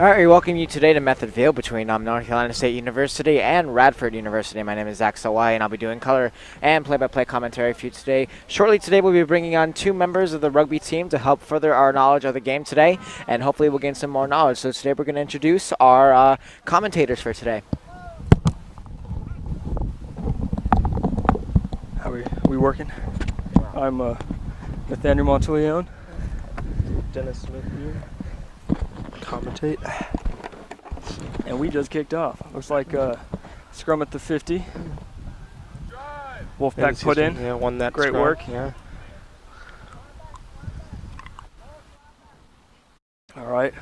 Alright, we welcome you today to Method Field between North Carolina State University and Radford University. My name is Zach Sawai, and I'll be doing color and play-by-play commentary for you today. Shortly today, we'll be bringing on two members of the rugby team to help further our knowledge of the game today, and hopefully we'll gain some more knowledge. So today we're going to introduce our commentators for today. How are we working? I'm Nathaniel Monteleone. Dennis Smith here. Commentate. And we just kicked off. Looks like scrum at the 50. Wolfpack put in. Yeah, won that Great scrum. work. Yeah. All right.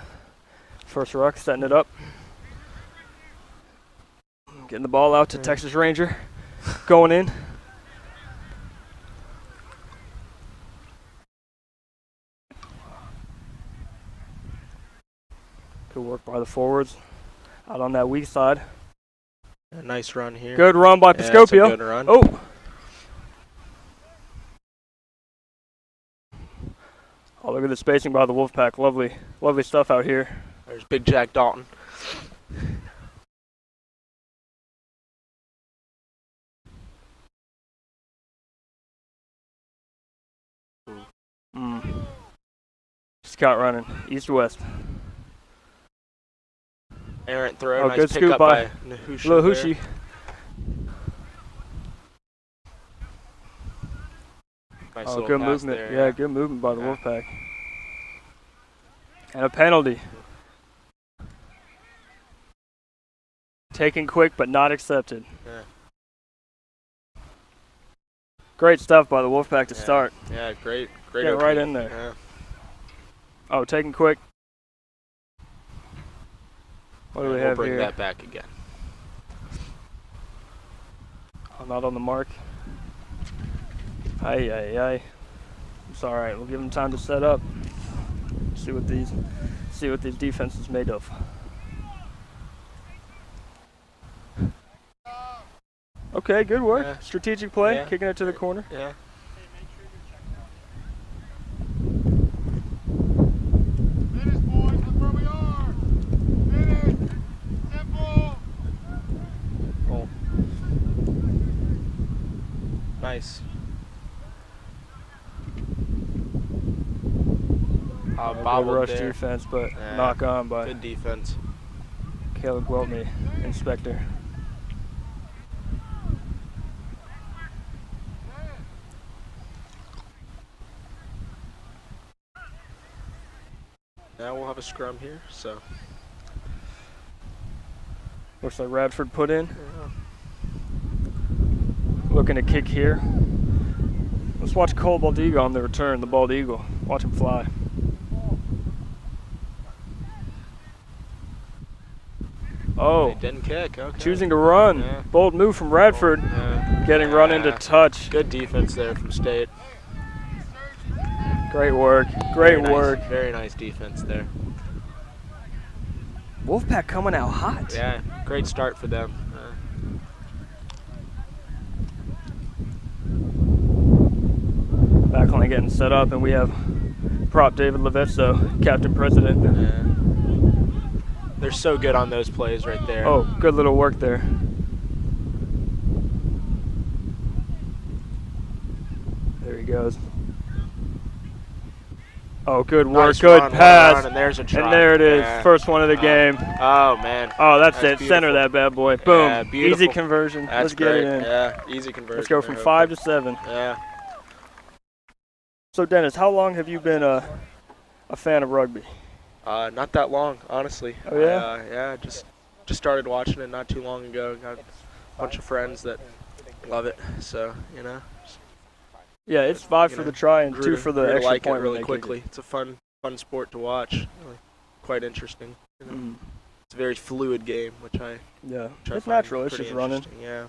First ruck, setting it up. Getting the ball out to Texas Ranger. Going in. Good work by the forwards. Out on that weak side. A nice run here. Good run by Piscopio. Good run. Oh! Oh, look at the spacing by the Wolfpack. Lovely, lovely stuff out here. There's Big Jack Dalton. Scout running, east-west. Errant throw. Oh, nice good pick scoop up by Lahushi. Nice Oh, little good pass movement. there, Yeah, good movement by the Wolfpack. And a penalty. Taken quick, but not accepted. Yeah. Great stuff by the Wolfpack to start. Yeah, great. Get right in there. Yeah. Oh, taken quick. What do we have bring here? that back again. Oh, not on the mark. Aye. It's all right. We'll give them time to set up. See what these defenses made of. Okay, good work. Yeah. Strategic play, Yeah. kicking it to the corner. Yeah. Finish, boys. Look where we are. Finish. Simple. Oh. Nice. Good Bobbled rush there. defense, but Yeah. knock on by Good defense. Caleb Gweltney, inspector. Now we'll have a scrum here, so. Looks like Radford put in. Looking to kick here. Let's watch Cole Baldigo on the return, the bald eagle. Watch him fly. Oh, They didn't kick. Okay. choosing to run. Yeah. Bold move from Radford. Yeah. Getting run into touch. Good defense there from State. Great work. Great work. Very nice defense there. Wolfpack coming out hot. Yeah, great start for them. Backline getting set up, and we have prop David Levetso, captain president. Yeah. They're so good on those plays right there. Oh, good little work there. There he goes. Oh, good work, Nice good run, pass. run, and there's a try. And there it is, Yeah. first one of the game. Oh, man. Oh, that's That's it, center beautiful. that bad boy. Boom, Yeah, beautiful. easy conversion. That's Let's great. get it in. Yeah, easy conversion. Let's go from there, 5 to hopefully. 7. Yeah. So Dennis, how long have you been a fan of rugby? Not that long, honestly. Oh, yeah? Yeah, just started watching it not too long ago. Got a bunch of friends that love it, so, you know. Yeah, it's 5 You for know, the try and grew 2 to- for the grew to extra like point it when really they kick quickly. it. It's a fun sport to watch. Really quite interesting. You know? Mm, It's a very fluid game, which I yeah, try to it's find natural. It's pretty just running, interesting. Yeah.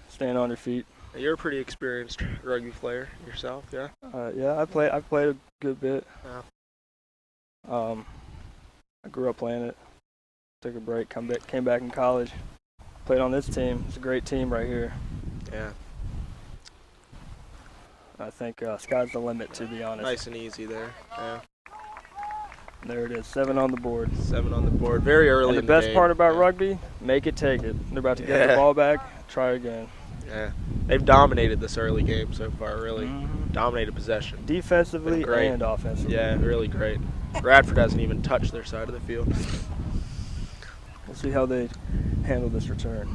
staying on your feet. You're a pretty experienced rugby player yourself, yeah? Yeah, I've played a good bit. Yeah. I grew up playing it. Took a break, came back in college. Played on this team. It's a great team right here. Yeah. I think sky's the limit, to be honest. Nice and easy there. Yeah. There it is, 7 on the board. 7 on the board, very early And the in best game. part about Yeah. rugby, make it, take it. They're about to get the ball back, try again. Yeah, they've dominated this early game so far, really. Mhm. Dominated possession. Defensively Been great. and offensively. Yeah, really great. Radford hasn't even touched their side of the field. We'll see how they handle this return.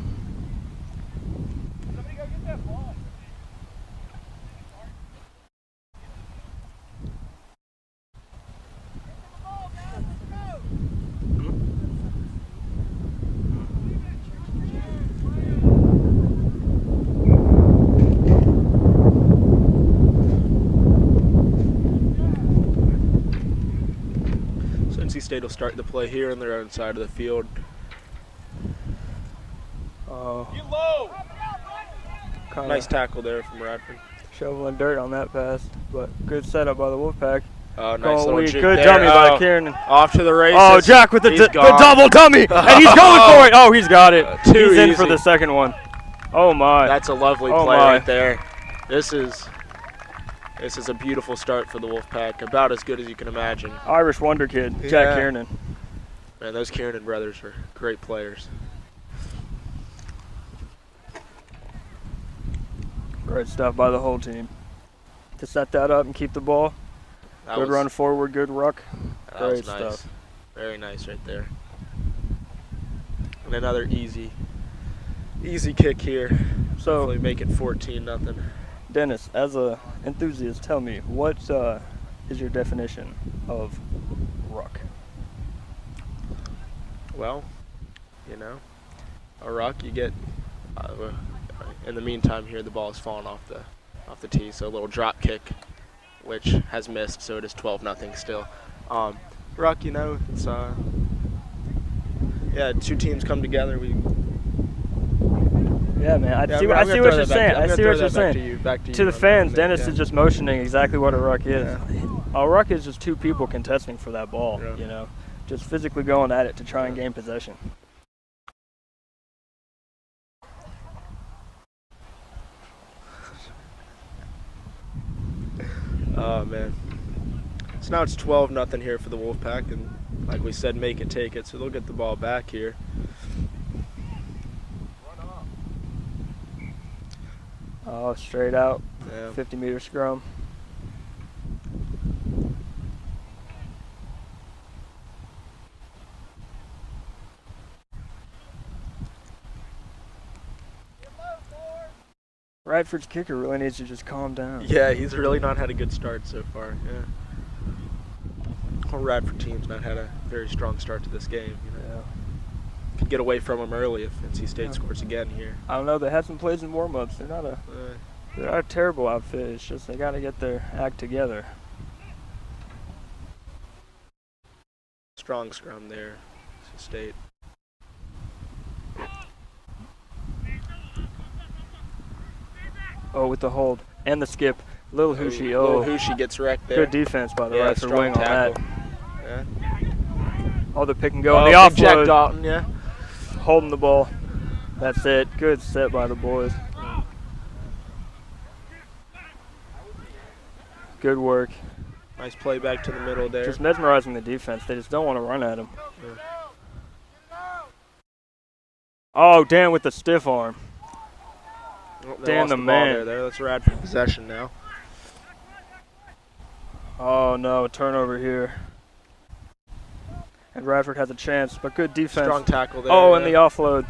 So NC State will start the play here on their own side of the field. Kinda Nice tackle there from Radford. shoveling dirt on that pass, but good setup by the Wolfpack. Oh, nice Going little weak. juke Good there. dummy by Oh, Kieran. Off to the races. Oh, Jack with the He's gone. double dummy, and he's going for it. Oh, he's got it. Too He's in for easy. the second one. Oh my. That's a lovely Oh play my. right there. This is a beautiful start for the Wolfpack, about as good as you can imagine. Irish wonder kid, Jack Yeah. Kiernan. Man, those Kieran brothers are great players. Great stuff by the whole team. To set that up and keep the ball. That Good was, run forward, good ruck. that was Great nice. stuff. Very nice right there. And another easy kick here. So, Hopefully make it 14-0. Dennis, as a enthusiast, tell me, what is your definition of ruck? Well, a ruck, you get, in the meantime here, the ball has fallen off the tee, so a little drop kick, which has missed, so it is 12-0 still. Ruck, it's, two teams come together. Yeah, man, I see what you're saying. I see what you're saying. Back to you To the on fans, that, Dennis yeah. is just motioning exactly what a ruck is. Yeah. A ruck is just two people contesting for that ball, Yeah. just physically going at it to try and gain possession. Oh, man. So now it's 12-0 here for the Wolfpack, and like we said, make it, take it, so they'll get the ball back here. Oh, straight out, Yeah. 50-meter scrum. Radford's kicker really needs to just calm down. Yeah, he's really not had a good start so far. Yeah. Whole Radford team's not had a very strong start to this game. Yeah. Could get away from him early if NC State scores again here. I don't know. They had some plays in warm-ups. They're not a terrible outfit. It's just they got to get their act together. Strong scrum there, NC State. Oh, with the hold and the skip, Lil Hooshie. Little Oh, Hooshie gets wrecked there. good defense by the Yeah, Radford strong wing on that. tackle. Yeah. Oh, the pick and go and Oh, the big Jack offload, Dalton, yeah. holding the ball. That's it. Good set by the boys. Good work. Nice play back to the middle there. Just mesmerizing the defense. They just don't want to run at him. Oh, Dan with the stiff arm. Oh, they Dan lost the ball man. There. That's Radford possession now. Oh no, turnover here. And Radford has a chance, but good defense. Strong tackle there. Oh, and yeah. the offload.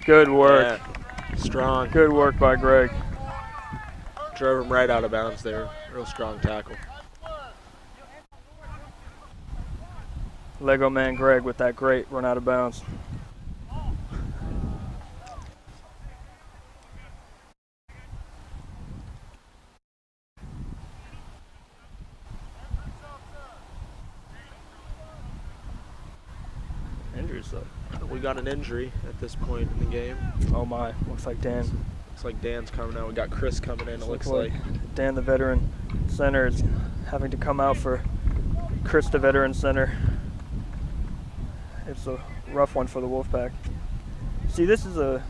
Good work. Yeah. Strong. Good work by Greg. Drove him right out of bounds there. Real strong tackle. Lego man Greg with that great run out of bounds. Injuries though. We got an injury at this point in the game. Oh my, looks like Dan. Looks like Dan's coming out. We got Chris coming in, it looks like. Dan, the veteran center, is having to come out for Chris, the veteran center. It's a rough one for the Wolfpack. See, this is a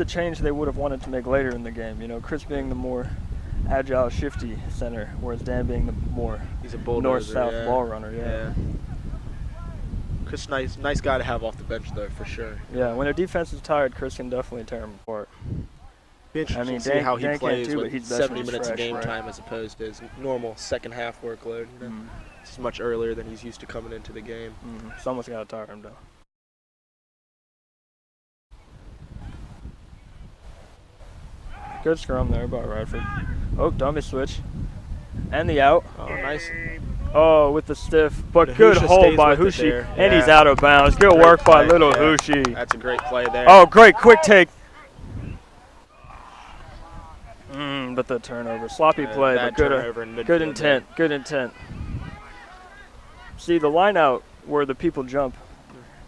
change they would have wanted to make later in the game. You know, Chris being the more agile, shifty center, whereas Dan being the more He's a bulldozer. north-south yeah. ball runner. Yeah. Chris, nice guy to have off the bench though, for sure. Yeah, when a defense is tired, Chris can definitely tear him apart. Be interesting I mean, to see how he Dan plays can too, but with he's best 70 when he's minutes of fresh, game right? time as opposed to his normal second half workload. You know? It's much earlier than he's used to coming into the game. Someone's got to tire him down. Good scrum there by Radford. Oh, dummy switch. And the out. Oh, nice. Oh, with the stiff, but The good Husha hold stays by with it Hushi. there. And he's Yeah. out of bounds. Good Great work by play, little yeah. Hushi. That's a great play there. Oh, great quick take. But the turnover. Sloppy play, bad but turnover in good midfield intent. Good intent. See, the line out where the people jump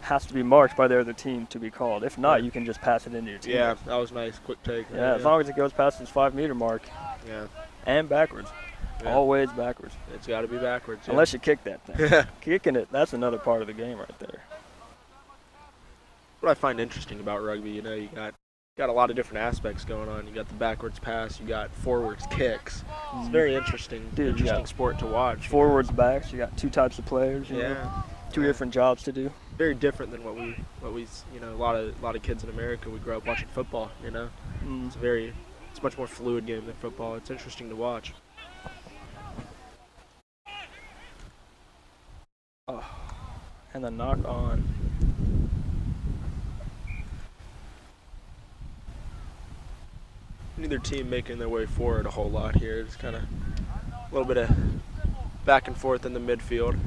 has to be marked by the other team to be called. If not, you can just pass it into your team. Yeah, that was nice. Quick take. Yeah, as long as it goes past his 5-meter mark. Yeah. And backwards. Yeah. Always backwards. It's got to be backwards. Yeah. Unless you kick that thing. Kicking it, that's another part of the game right there. What I find interesting about rugby, you know, you got a lot of different aspects going on. You got the backwards pass, you got forwards kicks. It's very interesting. Dude, interesting sport to watch. Forwards, backs, you got two types of players. You know, Yeah. two different jobs to do. Very different than what we you know, a lot of kids in America, we grow up watching football, you know. It's a much more fluid game than football. It's interesting to watch. Oh, and the knock on. Neither team making their way forward a whole lot here. It's kind of a little bit of back and forth in the midfield.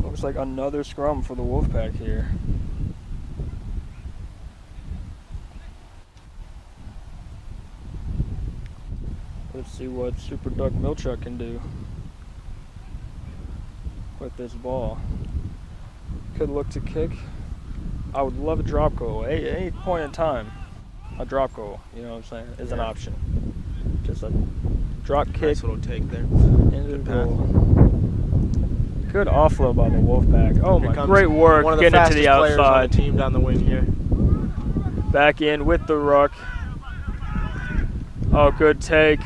Looks like another scrum for the Wolfpack here. Let's see what Super Duck Milchuk can do with this ball. Could look to kick. I would love a drop goal. At any point in time, a drop goal, you know what I'm saying, is an option. Just a drop kick Nice little take there. into the goal. Good offload by the Wolfpack. Oh my, great work one of the getting it to fastest the players on outside. the team down the wing here. Back in with the ruck. Oh, good take.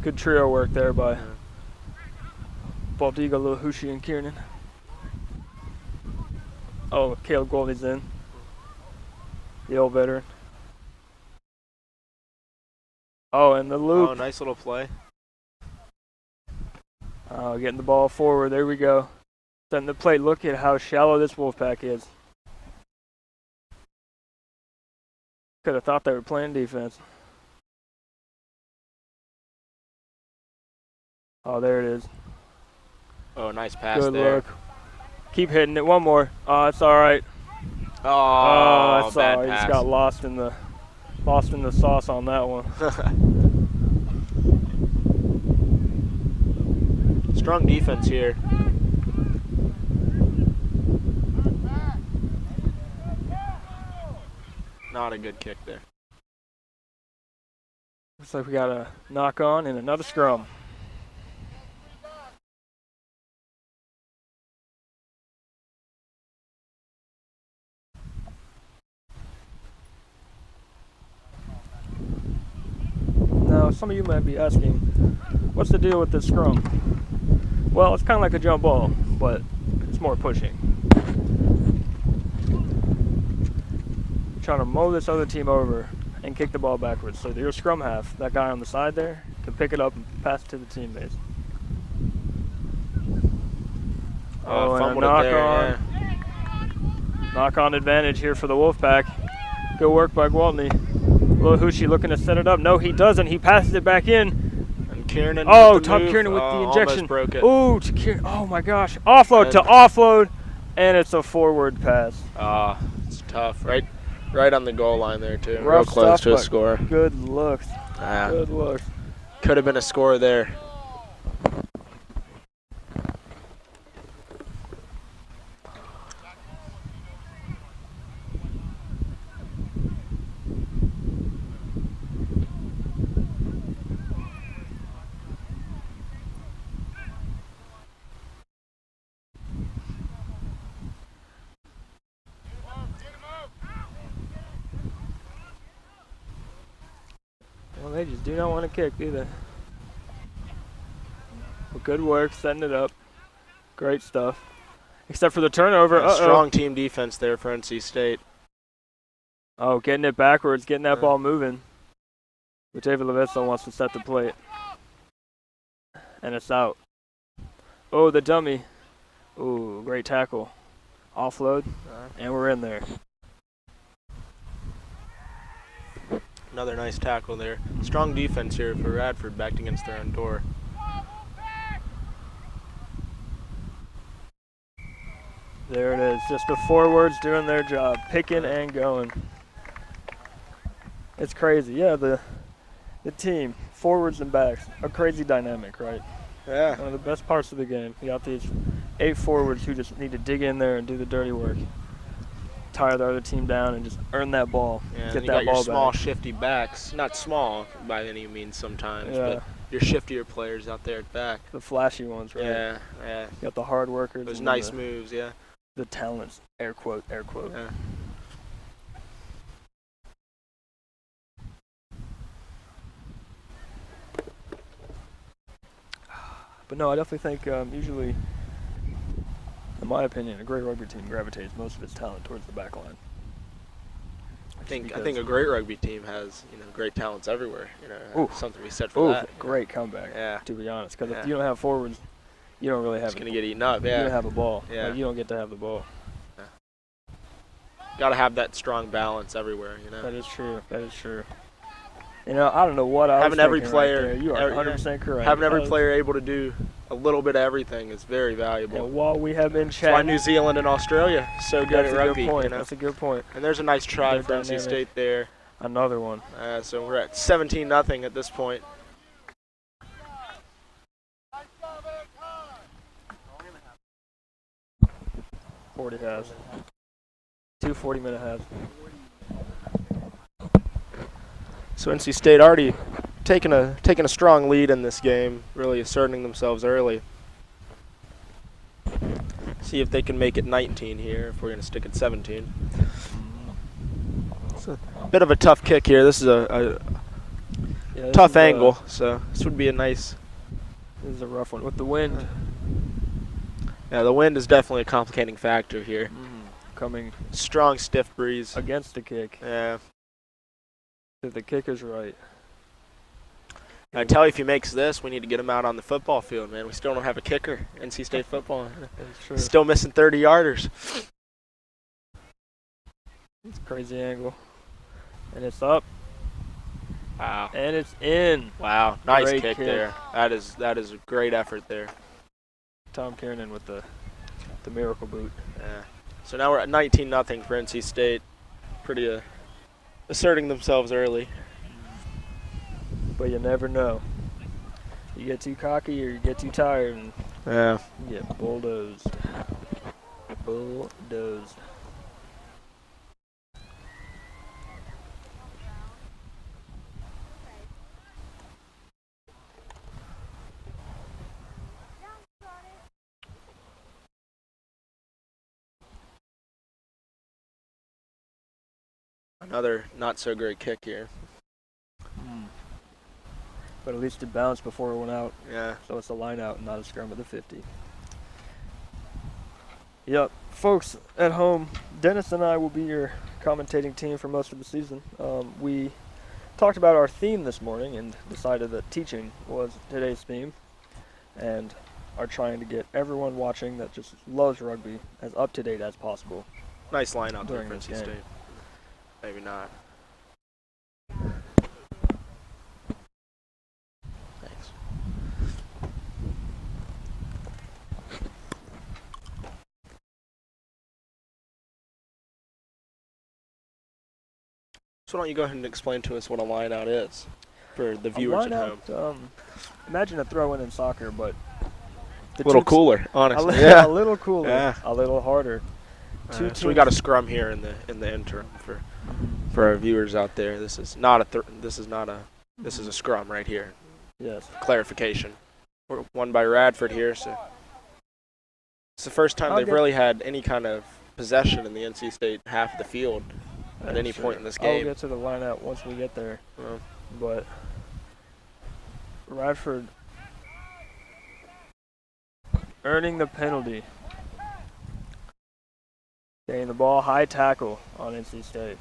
Good trio work there by Baldiga, Lil Hushi, and Kiernan. Oh, Caleb Goldie's in. The old veteran. Oh, and the loop. Oh, nice little play. Oh, getting the ball forward. There we go. Setting the plate. Look at how shallow this Wolfpack is. Could have thought they were playing defense. Oh, there it is. Oh, nice pass Good there. look. Keep hitting it. One more. Oh, it's all right. Oh, that's bad all right. He pass. just got lost in the sauce on that one. Strong defense here. Not a good kick there. Looks like we got a knock on and another scrum. Now, some of you might be asking, what's the deal with this scrum? Well, it's kind of like a jump ball, but it's more pushing. You're trying to mow this other team over and kick the ball backwards. So your scrum half, that guy on the side there, can pick it up and pass it to the teammates. Oh, and a fumbled it knock there, on. yeah. Knock on advantage here for the Wolfpack. Good work by Gwaltney. Lil Hushi looking to set it up. No, he doesn't. He passes it back in. And Kiernan. Oh, with the Tom move. Kiernan with the Almost injection. broke it. Ooh, to Kiernan. Oh my gosh. Offload to offload. And it's a forward pass. It's tough. Right on the goal line there, too. Real Rough close stuff, to a but score. Good looks. Good looks. Could have been a score there. just do not want to kick, do they? But good work, setting it up. Great stuff. Except for the turnover. Strong team defense there for NC State. Oh, getting it backwards, getting that ball moving. But David Levisto wants to set the plate. And it's out. Oh, the dummy. Ooh, great tackle. Offload, and we're in there. Another nice tackle there. Strong defense here for Radford, backed against their own door. There it is. Just the forwards doing their job, picking and going. It's crazy. Yeah, the team, forwards and backs, a crazy dynamic, right? Yeah. One of the best parts of the game. You got these 8 forwards who just need to dig in there and do the dirty work. Tire the other team down and just earn that ball. Yeah, get you that got your ball small, back. shifty backs. Not small by any means sometimes, Yeah. but your shiftier players out there at back. The flashy ones, right? Yeah, yeah. You got the hard workers. Those and nice the, moves, yeah. The talents, air quote, air quote. Yeah. But no, I definitely think usually, in my opinion, a great rugby team gravitates most of its talent towards the back line. I think a great rugby team has great talents everywhere. Something to be said for that. Great comeback. Yeah. To be honest, because if you don't have forwards, you don't really have. It's gonna get eaten up. Yeah. You don't have a ball. Yeah. Like, you don't get to have the ball. Got to have that strong balance everywhere. That is true. That is true. I don't know what I was having every thinking player. Right there. You are 100% correct. Having every player able to do a little bit of everything is very valuable. And while we have been That's why chatting, New Zealand and Australia so good that's at rugby. a good point. That's a good point. And there's a nice try They're for NC dynamic. State there. Another one. So we're at 17-0 at this point. 40 halves. 2 40-minute halves. So NC State already taking a strong lead in this game, really asserting themselves early. See if they can make it 19 here, if we're going to stick at 17. It's a bit of a tough kick here. This is a tough angle, so this would be a nice... This is a rough one. With the wind. Yeah, the wind is definitely a complicating factor here. Coming Strong, stiff breeze. against the kick. Yeah. If the kick is right. I tell you, if he makes this, we need to get him out on the football field, man. We still don't have a kicker. NC State football. That's true. Still missing 30-yarders. It's a crazy angle. And it's up. Wow. And it's in. Wow. Nice Great kick kick. there. That is a great effort there. Tom Kiernan with the miracle boot. Yeah. So now we're at 19-0 for NC State. Pretty asserting themselves early. But you never know. You get too cocky or you get too tired and Yeah. you get bulldozed. Bulldozed. Another not so great kick here. But at least it bounced before it went out. Yeah. So it's a line out and not a scrum at the 50. Yep. Folks at home, Dennis and I will be your commentating team for most of the season. We talked about our theme this morning and decided that teaching was today's theme, and are trying to get everyone watching that just loves rugby as up to date as possible. Nice line out there During for this NC game. State. Maybe not. Thanks. So why don't you go ahead and explain to us what a line out is for the viewers at home? Imagine a throw-in in soccer, but A little cooler, honestly. a little cooler, Yeah. a little harder. So we got a scrum here in the interim for our viewers out there. This is not a scrum right here. Yes. Clarification. We're won by Radford here, so it's the first time I'll they've get- really had any kind of possession in the NC State half of the field at any point in this I'll game. get to the line out once we get there. Well, But Radford earning the penalty. Getting the ball, high tackle on NC State.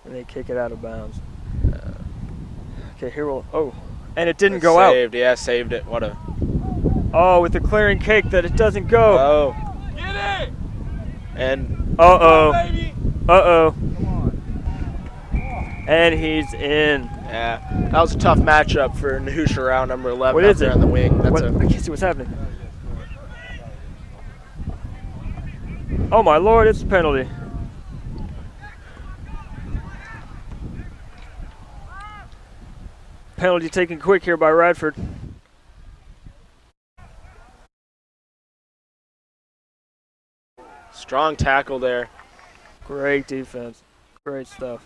And they kick it out of bounds. Okay, here we'll, oh, and it didn't go out. Saved, yeah, saved it. What a. Oh, with the clearing kick that it doesn't go. Oh. Get it! And. Uh-oh. Baby! Uh-oh. And he's in. Yeah, that was a tough matchup for Nahusha round number 11. What out is there it? on the wing. That's What? a. I can't see what's happening. Oh my lord, it's a penalty. Penalty taken quick here by Radford. Strong tackle there. Great defense. Great stuff.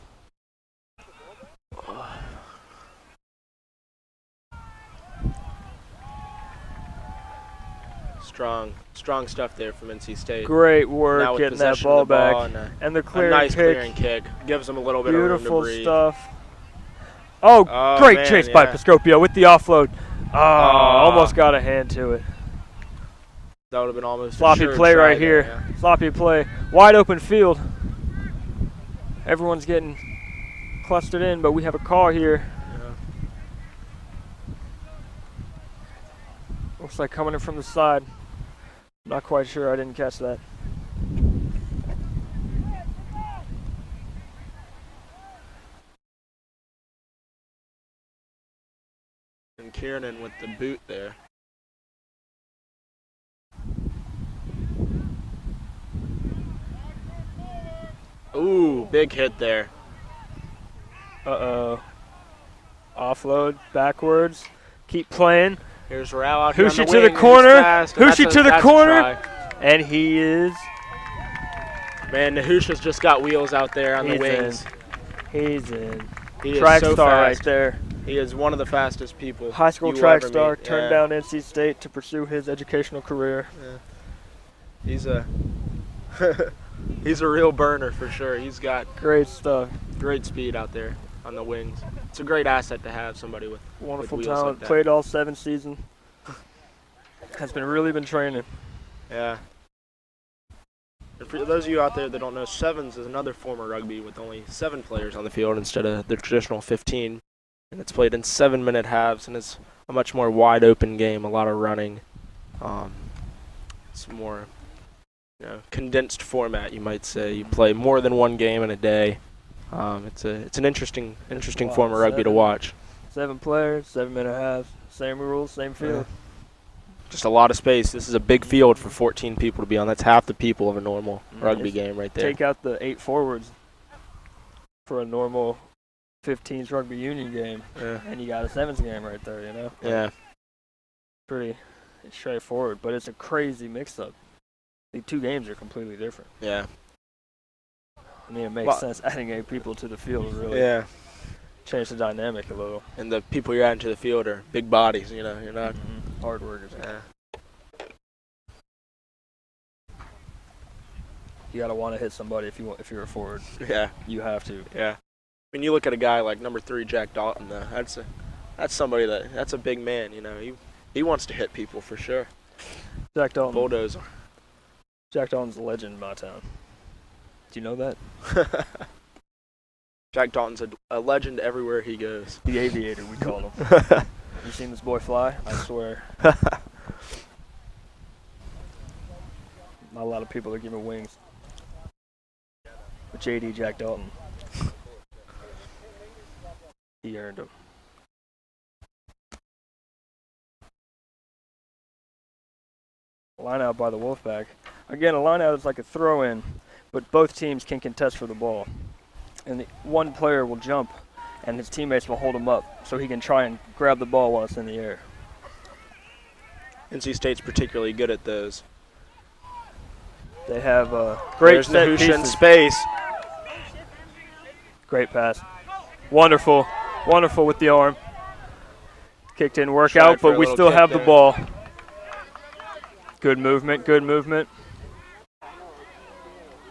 Strong stuff there from NC State. Great Now work with getting that possession ball of the ball back. and And the a clearing nice kick. clearing kick. Gives them a little bit of room to Beautiful breathe. stuff. Oh, Oh, great man, chase by yeah. Piscopio with the offload. Oh, almost got a hand to it. That would have been almost a Sloppy sure play try right there, here. Sloppy play. Wide open field. Everyone's getting clustered in, but we have a call here. Yeah. Looks like coming in from the side. Not quite sure. I didn't catch that. And Kiernan with the boot there. Ooh, big hit there. Uh-oh. Offload, backwards. Keep playing. Here's Rao out here on Hushi the to the wing, and corner. he's fast, and Hushi that's to the that's a corner. try. And he is. Man, Nahusha's just got wheels out there on the He's wings. He's in. He is Track so star fast. right there. He is one of the fastest people. High school you will track ever star meet. turned Yeah. down NC State to pursue his educational career. He's a he's a real burner for sure. He's got Great stuff. great speed out there on the wings. It's a great asset to have somebody with Wonderful wheels talent. like that. Played all 7 seasons. Has really been training. Yeah. And for those of you out there that don't know, sevens is another form of rugby with only 7 players on the field instead of the traditional 15. And it's played in 7-minute halves, and it's a much more wide open game, a lot of running. It's more, condensed format, you might say. You play more than one game in a day. It's an interesting Wow, form of rugby to 7. watch. 7 players, 7-minute halves, same rules, same field. Just a lot of space. This is a big field for 14 people to be on. That's half the people of a normal rugby Yes. game right there. Take out the 8 forwards for a normal 15s rugby union game, Yeah. and you got a 7s game right there, you know? Yeah. Pretty straightforward, but it's a crazy mix-up. The 2 games are completely different. Yeah. I mean, it makes Well- sense adding 8 people to the field really Yeah. change the dynamic a little. And the people you're adding to the field are big bodies, You're not. Hard workers. Yeah. You gotta want to hit somebody if you're a forward. Yeah. You have to. Yeah. When you look at a guy like number 3, Jack Dalton, that's somebody that's a big man. He wants to hit people for sure. Jack Dalton. Bulldozer. Jack Dalton's a legend in my town. Do you know that? Jack Dalton's a legend everywhere he goes. The Aviator, we call him. You seen this boy fly? I swear. Not a lot of people are giving wings. But JD Jack Dalton. He earned them. Line out by the Wolfpack. Again, a line out is like a throw in, but both teams can contest for the ball. And one player will jump, and his teammates will hold him up so he can try and grab the ball while it's in the air. NC State's particularly good at those. They have great There's set Nahusha in pieces. space. Great pass. Wonderful. Wonderful with the arm. Kicked in Tried workout, for but a we little still kick have the there. ball. Good movement, good movement.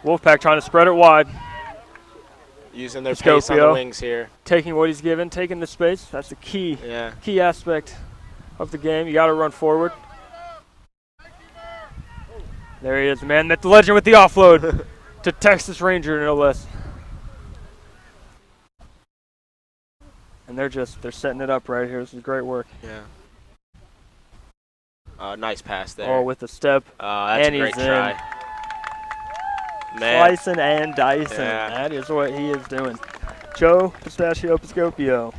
Wolfpack trying to spread it wide. Using their pace on the wings here. Taking what he's given, taking the space. That's the key aspect of the game. You got to run forward. There he is, man. That's the legend with the offload to Texas Ranger, no less. And they're setting it up right here. This is great work. Yeah. Nice pass there. Oh, with the step. That's and a great he's try. In. Man. Slicing and dicing. Yeah. That is what he is doing. Joe Pistachio Piscopio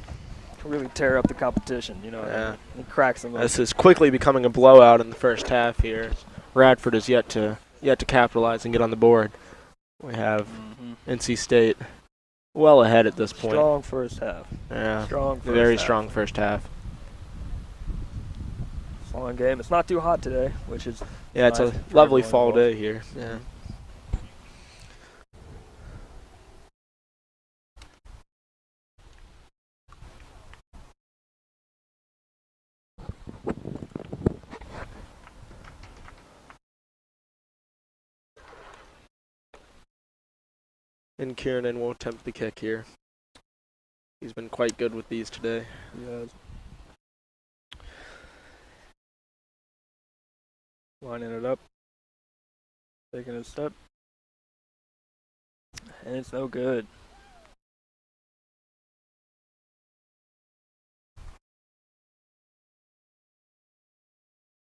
really tear up the competition. You know, Yeah. he cracks them up. This is quickly becoming a blowout in the first half here. Radford is yet to capitalize and get on the board. We have NC State well ahead at this point. Strong first half. Yeah. Strong first Very half. strong first half. Long game. It's not too hot today, which is Yeah, nice it's a for lovely everyone fall involved. day here. Yeah. And Kieran will attempt the kick here. He's been quite good with these today. Yes. Lining it up. Taking a step. And it's no good.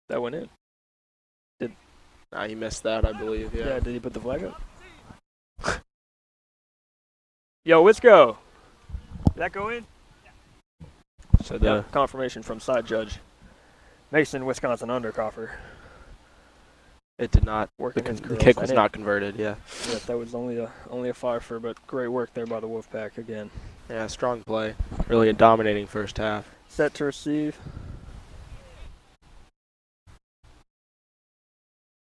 That went in. He missed that, I believe. Yeah. Did he put the flag up? Yo, Wisco. Did that go in? So the Confirmation from side judge Mason, Wisconsin undercoffer. it did not. Working The his curls. kick was And not converted. Yeah. Yes, that was only a fifer, but great work there by the Wolfpack again. Yeah. Strong play. Really a dominating first half. Set to receive.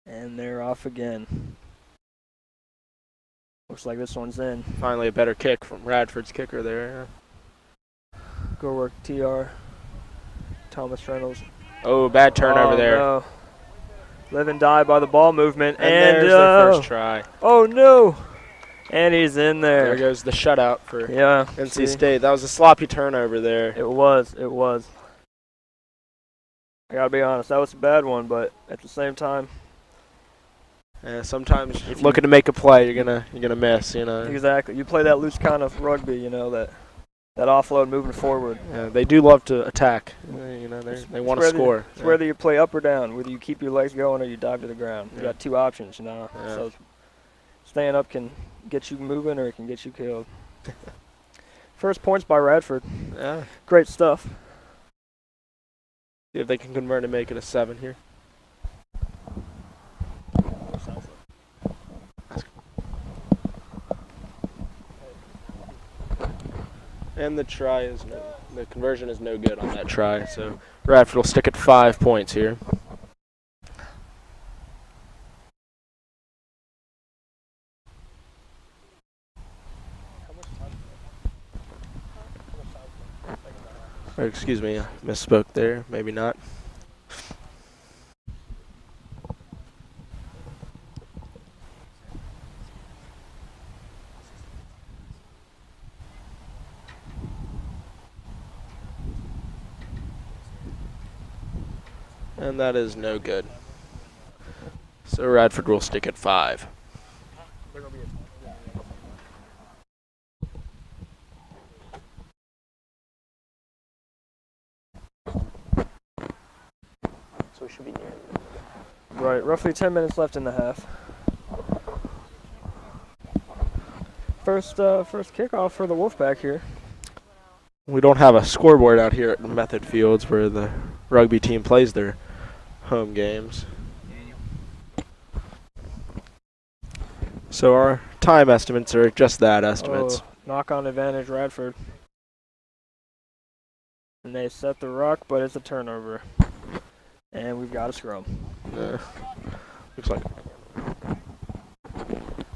And they're off again. Looks like this one's in. Finally a better kick from Radford's kicker there. Go work TR. Thomas Reynolds. Oh, bad turnover there. No. Live and die by the ball movement. And there's their first try. Oh no! And he's in there. There goes the shutout for Yeah. NC State. That was a sloppy turnover there. It was. I gotta be honest, that was a bad one, but at the same time. Yeah, sometimes if you're looking to make a play, you're gonna miss. You know. Exactly. You play that loose kind of rugby, you know, that offload moving forward. Yeah, they do love to attack. You know, they want to score. It's whether you play up or down, whether you keep your legs going or you dive to the ground. You got two options, you know. Yeah. So staying up can get you moving or it can get you killed. First points by Radford. Yeah. Great stuff. See if they can convert and make it a 7 here. And the conversion is no good on that try. So Radford will stick at 5 points here. Or excuse me, I misspoke there. Maybe not. And that is no good. So Radford will stick at 5. So we should be near. Right, roughly 10 minutes left in the half. First kickoff for the Wolfpack here. We don't have a scoreboard out here at Method Fields where the rugby team plays their home games. So our time estimates are just that, estimates. Oh, knock-on advantage Radford. And they set the ruck, but it's a turnover. And we've got a scrum. Looks like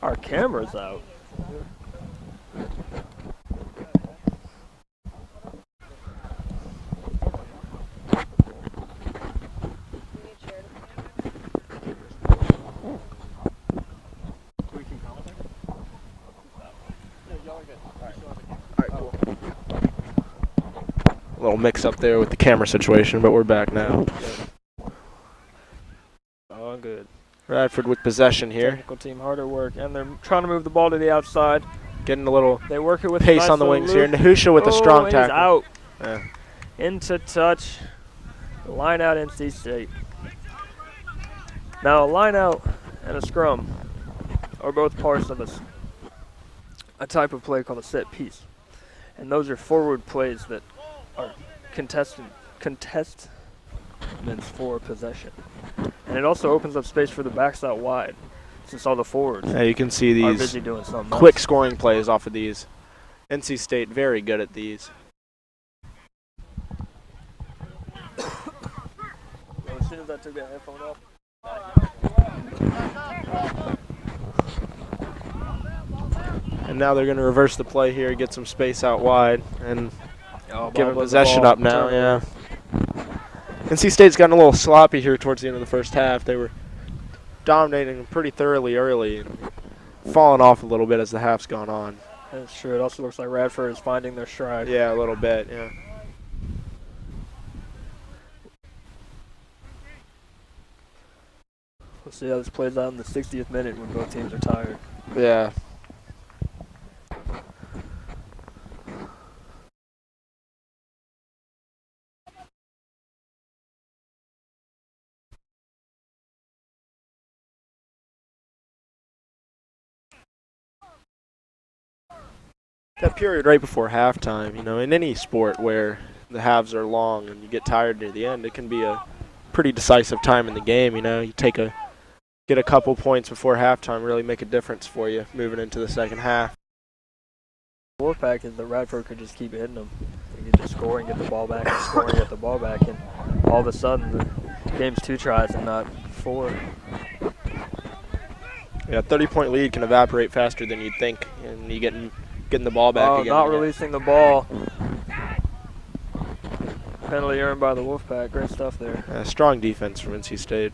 our camera's out. We can come. A little mix up there with the camera situation, but we're back now. Oh, good. Radford with possession here. Technical team hard at work, and they're trying to move the ball to the outside. Getting a little They work it with pace a nice on the little wings here. loop. Nahusha with a strong and tackle. He's out. Yeah. Into touch. Line out NC State. Now a line out and a scrum are both parts of a type of play called a set piece. And those are forward plays that are contestments for possession. And it also opens up space for the backs out wide, since all the forwards Yeah, you can see are these busy doing something quick else. scoring plays off of these. NC State very good at these. So as soon as I took that headphone off, And now they're going to reverse the play here, get some space out wide, and ball give them was the possession ball. up now. Turnover. Yeah. NC State's gotten a little sloppy here towards the end of the first half. They were dominating them pretty thoroughly early and falling off a little bit as the half's gone on. That's true. It also looks like Radford is finding their stride. Yeah, a little bit, yeah. We'll see how this plays out in the 60th minute when both teams are tired. Yeah. That period right before halftime, you know, in any sport where the halves are long and you get tired near the end, it can be a pretty decisive time in the game, you know. You get a couple points before halftime, really make a difference for you moving into the second half. Wolfpack is that Radford could just keep hitting them. They could just score and get the ball back and score and get the ball back, and all of a sudden the game's 2 tries and not 4. Yeah, 30-point lead can evaporate faster than you'd think, and you getting the ball back again. Not releasing the ball. Penalty earned by the Wolfpack. Great stuff there. Strong defense from NC State.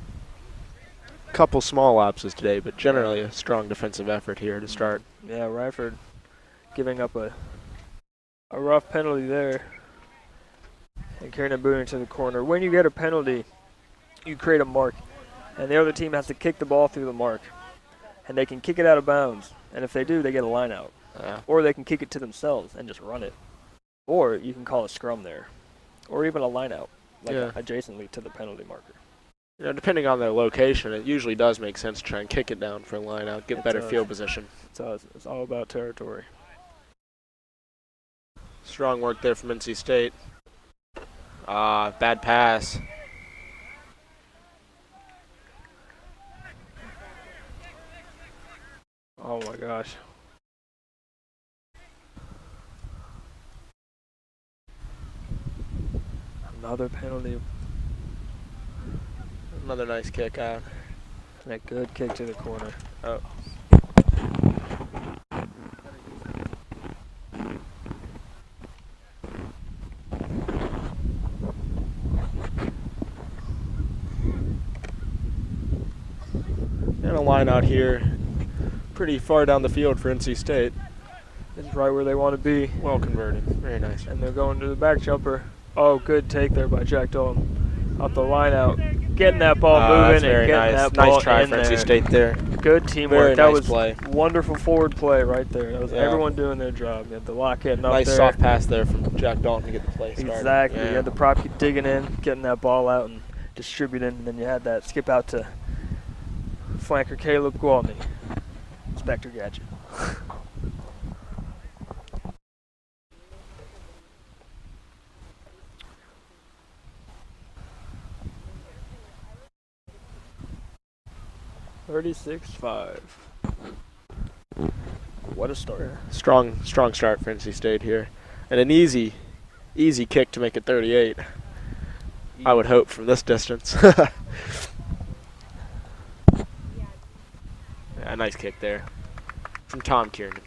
Couple small lapses today, but generally a strong defensive effort here to start. Yeah, Radford giving up a rough penalty there. And carrying it booting to the corner. When you get a penalty, you create a mark, and the other team has to kick the ball through the mark. And they can kick it out of bounds, and if they do, they get a line out. Or they can kick it to themselves and just run it. Or you can call a scrum there. Or even a line out, like adjacently to the penalty marker. You know, depending on their location, it usually does make sense to try and kick it down for a line out, get better field position. It's all about territory. Strong work there from NC State. Bad pass. Oh my gosh. Another penalty. Another nice kick out. And a good kick to the corner. Oh. And a line out here. Pretty far down the field for NC State. This is right where they want to be. Well converted. Very nice. And they're going to the back jumper. Oh, good take there by Jack Dalton. Up the line out. Getting that ball moving and getting that ball nice try in for there. NC State there. Good teamwork. Very that nice was play. Wonderful forward play right there. That was Yeah. everyone doing their job. You had the lock hitting up Nice there. soft pass there from Jack Dalton to get the play started. Exactly. Yeah. You had the prop digging in, getting that ball out and distributing, and then you had that skip out to flanker Caleb Gwaltney. Spectre Gadget. $36-5. What a start. Strong start for NC State here. And an easy kick to make it 38. I would hope from this distance. Yeah, nice kick there from Tom Kiernan.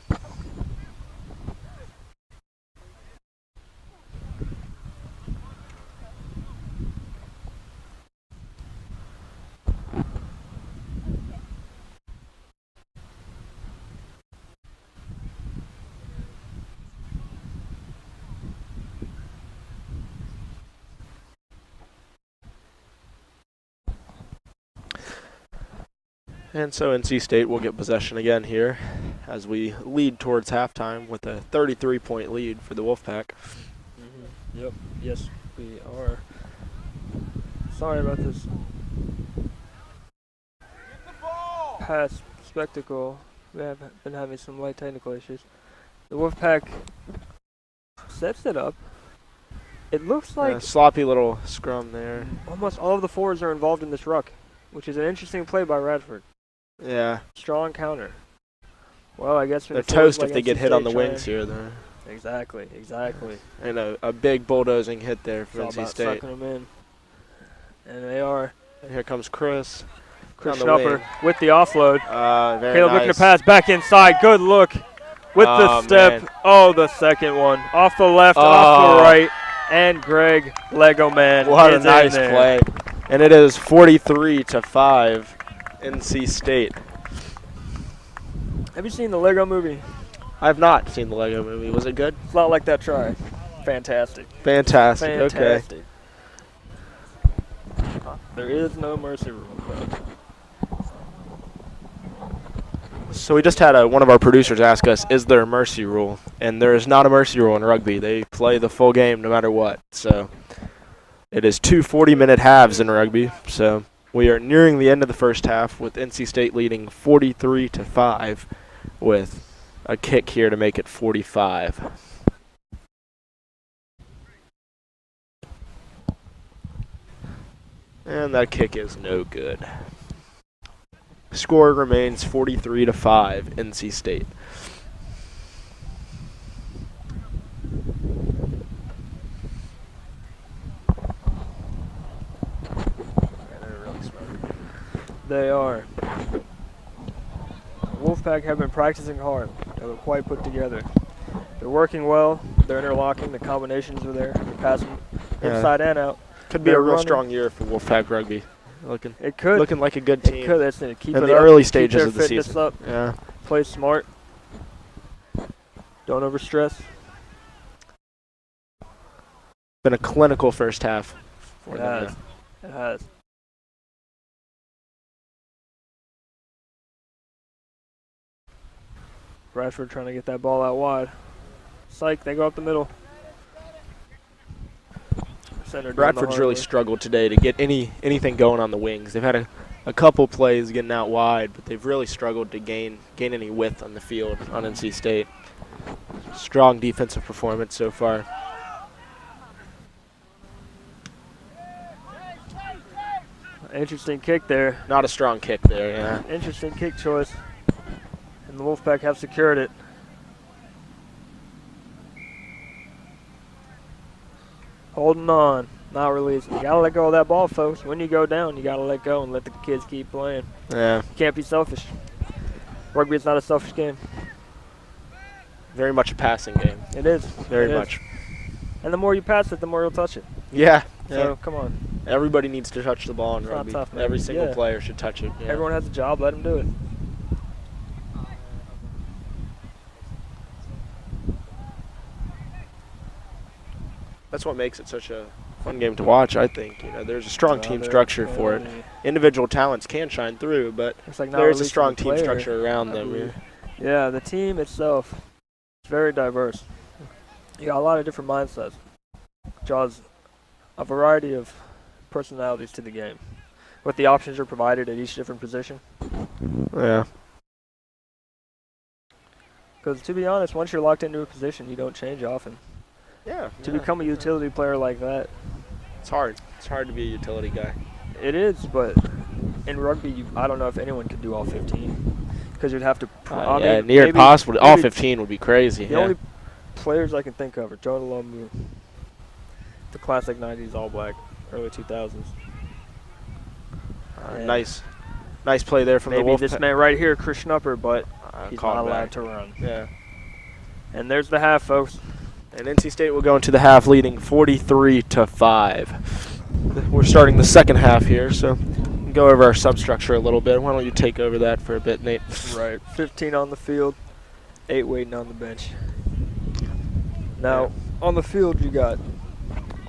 And so NC State will get possession again here as we lead towards halftime with a 33-point lead for the Wolfpack. Yep. Yes, we are. Sorry about this past spectacle. We have been having some light technical issues. The Wolfpack sets it up. It looks like sloppy little scrum there. almost all of the forwards are involved in this ruck, which is an interesting play by Radford. Yeah. Strong counter. Well, I guess they're toast if they get hit on the wings here, though. Exactly. And a big bulldozing hit there for It's all NC about State. sucking them in. And they are. And here comes Chris. Chris down the Schnupper wing. with the offload. Very Caleb nice. looking to pass back inside. Good look with the step. Man. Oh, the second one. Off the left, off the right. And Greg Lego Man What a is nice in there. play. And it is 43-5 NC State. Have you seen the Lego movie? I've not seen the Lego movie. Was it good? It's not like that try. Fantastic. Fantastic. Okay. Fantastic. There is no mercy rule. So we just had one of our producers ask us, is there a mercy rule? And there is not a mercy rule in rugby. They play the full game no matter what. So it is 2 40-minute halves in rugby. So we are nearing the end of the first half with NC State leading 43-5 with a kick here to make it 45. And that kick is no good. Score remains 43-5 NC State. They are. Wolfpack have been practicing hard. They were quite put together. They're working well. They're interlocking. The combinations are there. They're passing inside and out. Could be a They're real running. strong year for Wolfpack rugby. It could. Looking like a good team. It could. That's it. Keep in it the up, early keep stages their of the fitness season. Up, Yeah. play smart. Don't overstress. Been a clinical first half for It them. has. It has. Radford trying to get that ball out wide. Psych, they go up the middle. Center doing the Radford's hard really work. struggled today to get anything going on the wings. They've had a couple plays getting out wide, but they've really struggled to gain any width on the field on NC State. Strong defensive performance so far. Interesting kick there. Not a strong kick there, yeah. Interesting kick choice. And the Wolfpack have secured it. Holding on, not releasing. You gotta let go of that ball, folks. When you go down, you gotta let go and let the kids keep playing. Yeah. You can't be selfish. Rugby is not a selfish game. Very much a passing game. It is. Very It is. much. And the more you pass it, the more you'll touch it. Yeah. So, come on. Everybody needs to touch the ball in It's not rugby. tough, man. Every single Yeah. player should touch it. Yeah. Everyone has a job, let them do it. That's what makes it such a fun game to watch, I think. You know, there's a strong team structure for it. Individual talents can shine through, but It's like not there's a releasing strong the team player. structure around them. Yeah. Yeah, the team itself is very diverse. You got a lot of different mindsets. Draws a variety of personalities to the game. What the options are provided at each different position. Yeah. Because to be honest, once you're locked into a position, you don't change often. Yeah. To become a utility player like that, It's hard. It's hard to be a utility guy. it is, but in rugby, I don't know if anyone could do all 15. Because you'd have to... Yeah, near impossible. All 15 would be crazy. The only players I can think of are Jonah Lomu, the classic 90s All Black, early 2000s. Nice play there from the Maybe Wolf. this man right here, Chris Schnupper, but he's called not allowed back. to run. Yeah. And there's the half, folks. And NC State will go into the half leading 43-5. We're starting the second half here, so we'll go over our substructure a little bit. Why don't you take over that for a bit, Nate? Right. 15 on the field, 8 waiting on the bench. Now, on the field, you got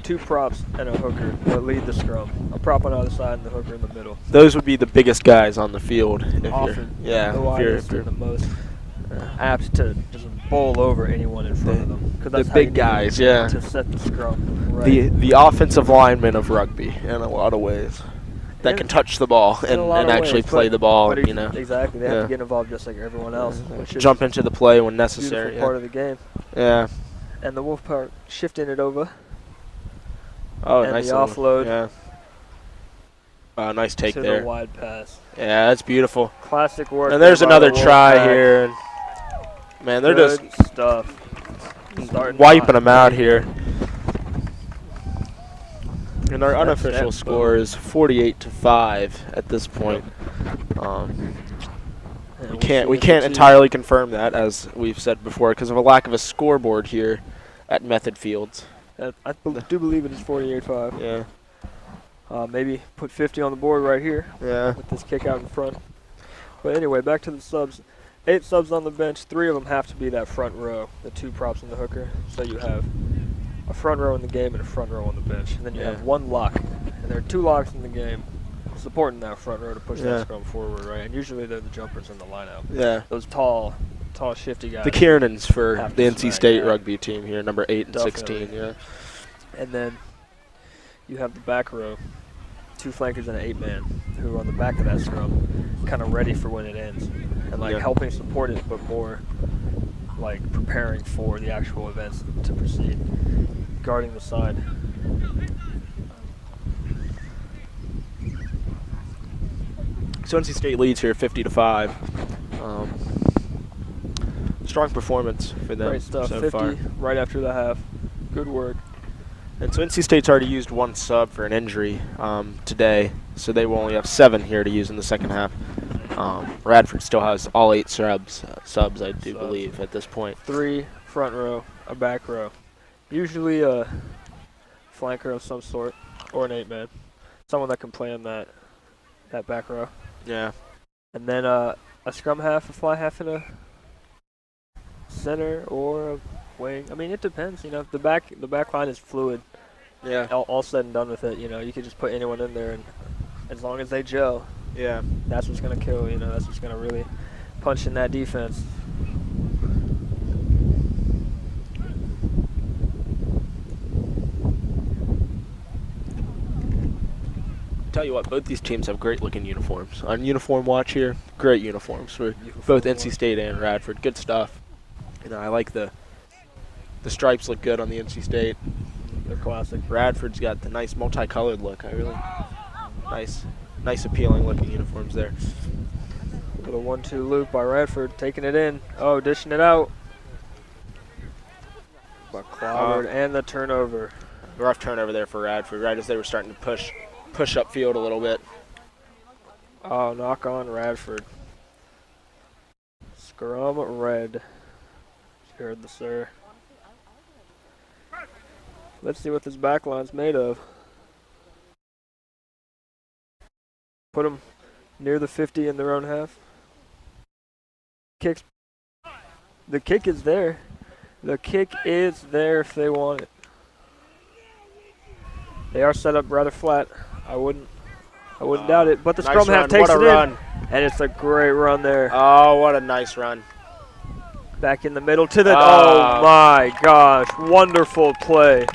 2 props and a hooker that lead the scrum. A prop on either side and the hooker in the middle. Those would be the biggest guys on the field. If Often, you're, yeah, the if you're, widest if you're and the most apt to just bowl over anyone in front of them. 'Cause the that's how big you need guys, yeah. to set the scrum. Right. the offensive lineman of rugby in a lot of ways. That Yeah. can touch the ball In a lot and of actually ways, play but- the ball, but you know. Exactly. They have Yeah. to get involved just like everyone else. Which is Jump into the play when a necessary. beautiful part of the game. Yeah. And the Wolfpack shifting it over. Oh, And nice the little- offload. Yeah. Nice take to there. the wide pass. Yeah, that's beautiful. Classic work. And there's there by another the try Wolfpack. here. Man, they're Good just stuff. Starting wiping hot. them out here. And our Step, unofficial step, score boom. is 48-5 at this point. And We we'll can't see we if the can't two- entirely confirm that, as we've said before, because of a lack of a scoreboard here at Method Fields. I do believe it is 48-5. Yeah. Maybe put 50 on the board right here Yeah. with this kick out in front. But anyway, back to the subs. 8 subs on the bench. 3 of them have to be that front row, the 2 props and the hooker. So you have a front row in the game and a front row on the bench. And then you Yeah. have 1 lock. And there are 2 locks in the game supporting that front row to push Yeah. that scrum forward, right? And usually they're the jumpers in the lineup. Yeah. Those tall, shifty guys. The Kiernans for Have the to NC smack, State yeah. rugby team here, number 8 and Definitely. 16. Yeah. And then you have the back row, 2 flankers and an 8-man who are on the back of that scrum, kind of ready for when it ends, and like Yeah. helping support it, but more like preparing for the actual events to proceed, guarding the side. So NC State leads here 50-5. Strong performance for them Great stuff. so 50 far. right after the half. Good work. And so NC State's already used 1 sub for an injury today, so they will only have 7 here to use in the second half. Radford still has all 8 subs, I do Subs. believe, at this point. 3 front row, a back row. Usually a flanker of some sort, or an 8-man. Someone that can play in that back row. Yeah. And then a scrum half, a fly half, and a center or a wing. I mean, it depends. You know, the back line is fluid. Yeah. All said and done with it, you know, you could just put anyone in there, and as long as they gel, Yeah. that's what's gonna kill. You know, that's what's gonna really punch in that defense. Tell you what, both these teams have great looking uniforms. On uniform watch here, great uniforms for both NC State and Radford. Good stuff. You know, I like the stripes look good on the NC State. They're classic. Radford's got the nice multicolored look. I really nice appealing looking uniforms there. Little 1-2 loop by Radford, taking it in. Oh, dishing it out. But clobbered and the turnover. Rough turnover there for Radford, right as they were starting to push upfield a little bit. Oh, knock on Radford. Scrum red. You heard the sir. Let's see what this back line's made of. Put them near the 50 in their own half. The kick is there. The kick is there if they want it. They are set up rather flat. I wouldn't doubt it. But the Nice scrum half run. takes What it a run. in. And it's a great run there. Oh, what a nice run. Back in the middle to the. Oh my gosh. Wonderful play.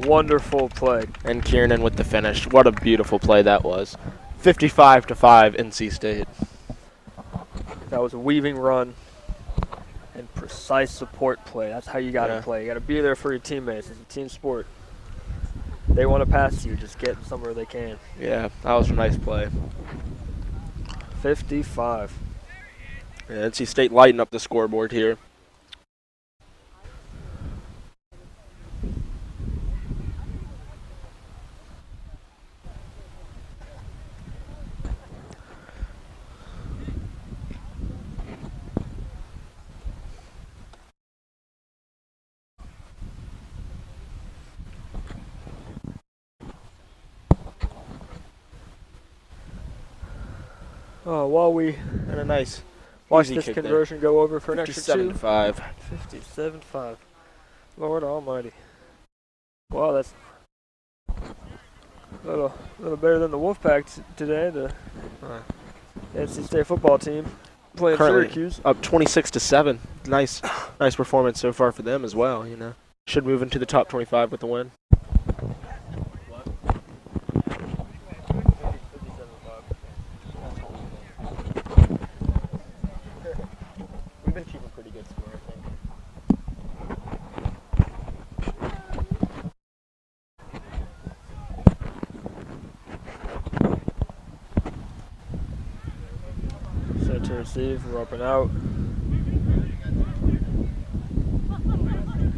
Wonderful play. And Kiernan with the finish. What a beautiful play that was. 55-5 NC State. That was a weaving run and precise support play. That's how you got to Yeah. play. You got to be there for your teammates. It's a team sport. They want to pass you. Just get somewhere they can. Yeah, that was a nice play. 55. Yeah, NC State lighting up the scoreboard here. Oh, while we And a nice watch easy this kick there. conversion go over for an extra 57-5. 57-5. Lord almighty. Wow, that's A little better than the Wolfpack today. The NC State football team playing Currently Syracuse. up 26-7. Nice performance so far for them as well. You know, should move into the top 25 with the win. We've been keeping pretty good score, I think. Set to receive, we're up and out.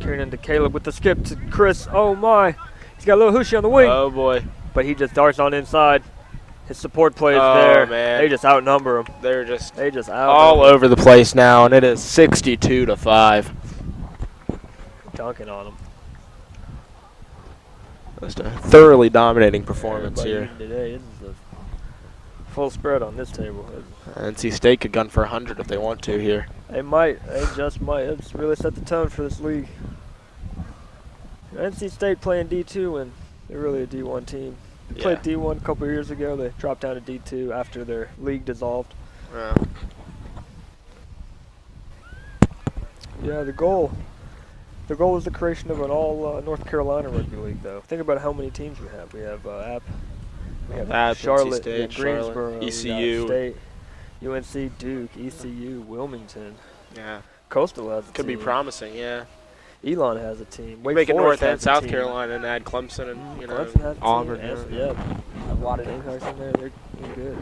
Carrying into Caleb with the skip to Chris. Oh my! He's got a little hooshy on the wing. Oh boy. But he just darts on inside. His support plays Oh, there. man. They just outnumber him. They're just They just all outnumber him. over the place now, and it is 62-5. Dunking on him. Just a thoroughly dominating performance Everybody here. eating today. This is a full spread on this table. NC State could gun for 100 if they want to here. They might. They just might. It's really set the tone for this league. NC State playing D2 and they're really a D1 team. They played D1 a couple of years ago. They dropped down to D2 after their league dissolved. Yeah, the goal is the creation of an all North Carolina rugby league, though. Think about how many teams we have. We have App, we have App, Charlotte, NC we have State, Greensboro, Charlotte, we ECU. got State, UNC, Duke, ECU, Wilmington. Yeah. Coastal has a Could team. be promising, yeah. Elon has a team. Wake Make it Forest North and has a South team. Carolina and add Clemson and, you know, Clemson has a Auburn. team. Yeah, a lot of Gamecocks in there. They're good.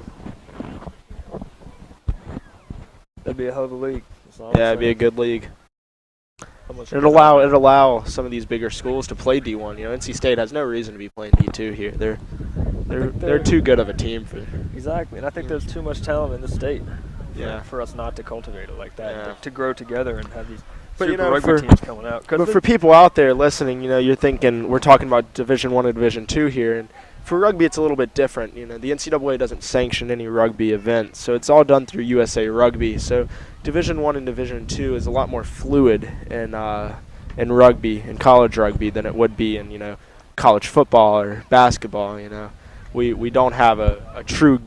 That'd be a hell of a league. That's all I'm Yeah, it'd be a saying. good league. How much It'd allow some of these bigger schools to play D1. You know, NC State has no reason to be playing D2 here. They're too good of a team for. Exactly, and I think there's too much talent in the state Yeah. for us not to cultivate it like that, Yeah. to grow together and have these But, you super know, rugby teams coming out. But for people out there listening, you know, you're thinking we're talking about Division 1 and Division 2 here, and for rugby it's a little bit different. You know, the NCAA doesn't sanction any rugby events, so it's all done through USA Rugby. So Division 1 and Division 2 is a lot more fluid in rugby, in college rugby, than it would be in, you know, college football or basketball. You know, we don't have a true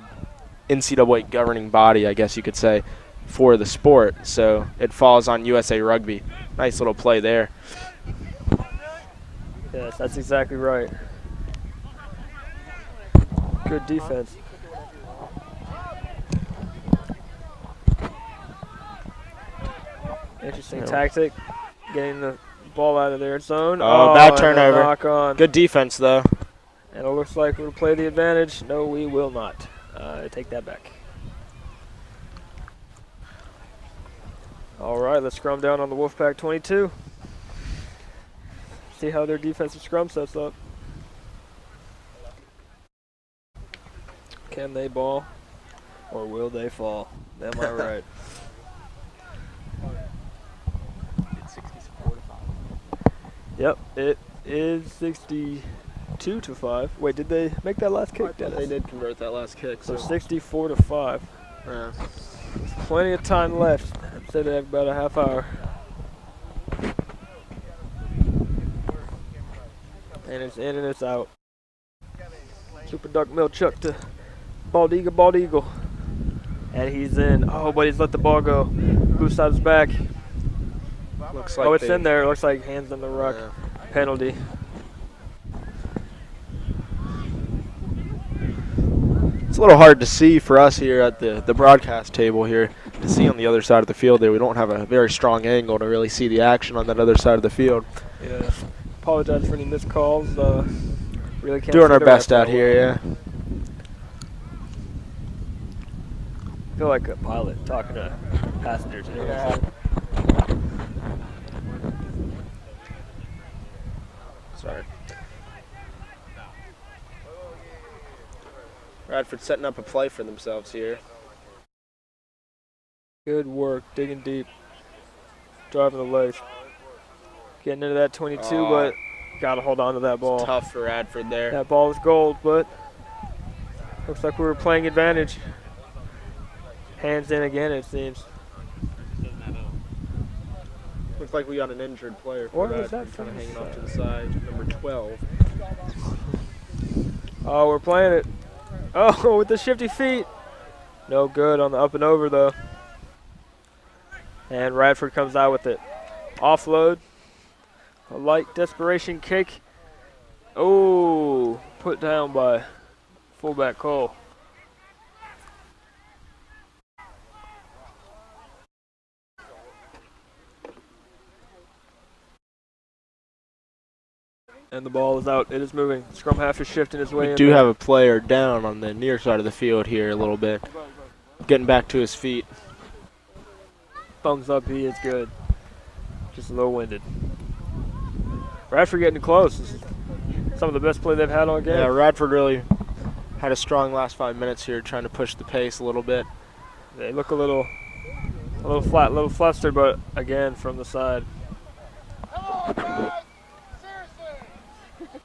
NCAA governing body, I guess you could say, for the sport, so it falls on USA Rugby. Nice little play there. Yes, that's exactly right. Good defense. Interesting tactic, getting the ball out of their zone. Oh, bad and a turnover. knock on. Good defense, though. And it looks like we'll play the advantage. No, we will not. Take that back. All right, let's scrum down on the Wolfpack 22. See how their defensive scrum sets up. Can they ball or will they fall? Am I right? Yep, it is 62-5. Wait, did they make that last kick? They did convert that last kick. So 64-5. Yeah. Plenty of time left. I'd say they have about a half hour. And it's in and it's out. Super Duck Milchuk to Bald Eagle. And he's in. Oh, but he's let the ball go. Blue side's back. Looks like Oh, it's in there. Looks like hands on the ruck. Yeah. Penalty. It's a little hard to see for us here at the broadcast table here to see on the other side of the field there. We don't have a very strong angle to really see the action on that other side of the field. Yeah. Apologize for any missed calls. Really can't Doing see our the best ref out that here, well. yeah. I feel like a pilot talking to passengers. You know what I'm saying? Sorry. Radford setting up a play for themselves here. Good work, digging deep, driving the legs, getting into that 22, but gotta hold on to that ball. Tough for Radford there. That ball was gold, but looks like we were playing advantage. Hands in again, it seems. Looks like we got an injured player for Or was Radford, that kind of from hanging the off to the side, number 12. Oh, we're playing it. Oh, with the shifty feet. No good on the up and over, though. And Radford comes out with it. Offload. A light desperation kick. Oh, put down by fullback Cole. And the ball is out. It is moving. Scrum half is shifting his way in. We do there. have a player down on the near side of the field here a little bit. Getting back to his feet. Thumbs up, he is good. Just a little winded. Radford getting close. This is some of the best play they've had all game. Yeah, Radford really had a strong last 5 minutes here, trying to push the pace a little bit. They look a little flat, a little flustered, but again from the side. Come on, guys! Seriously!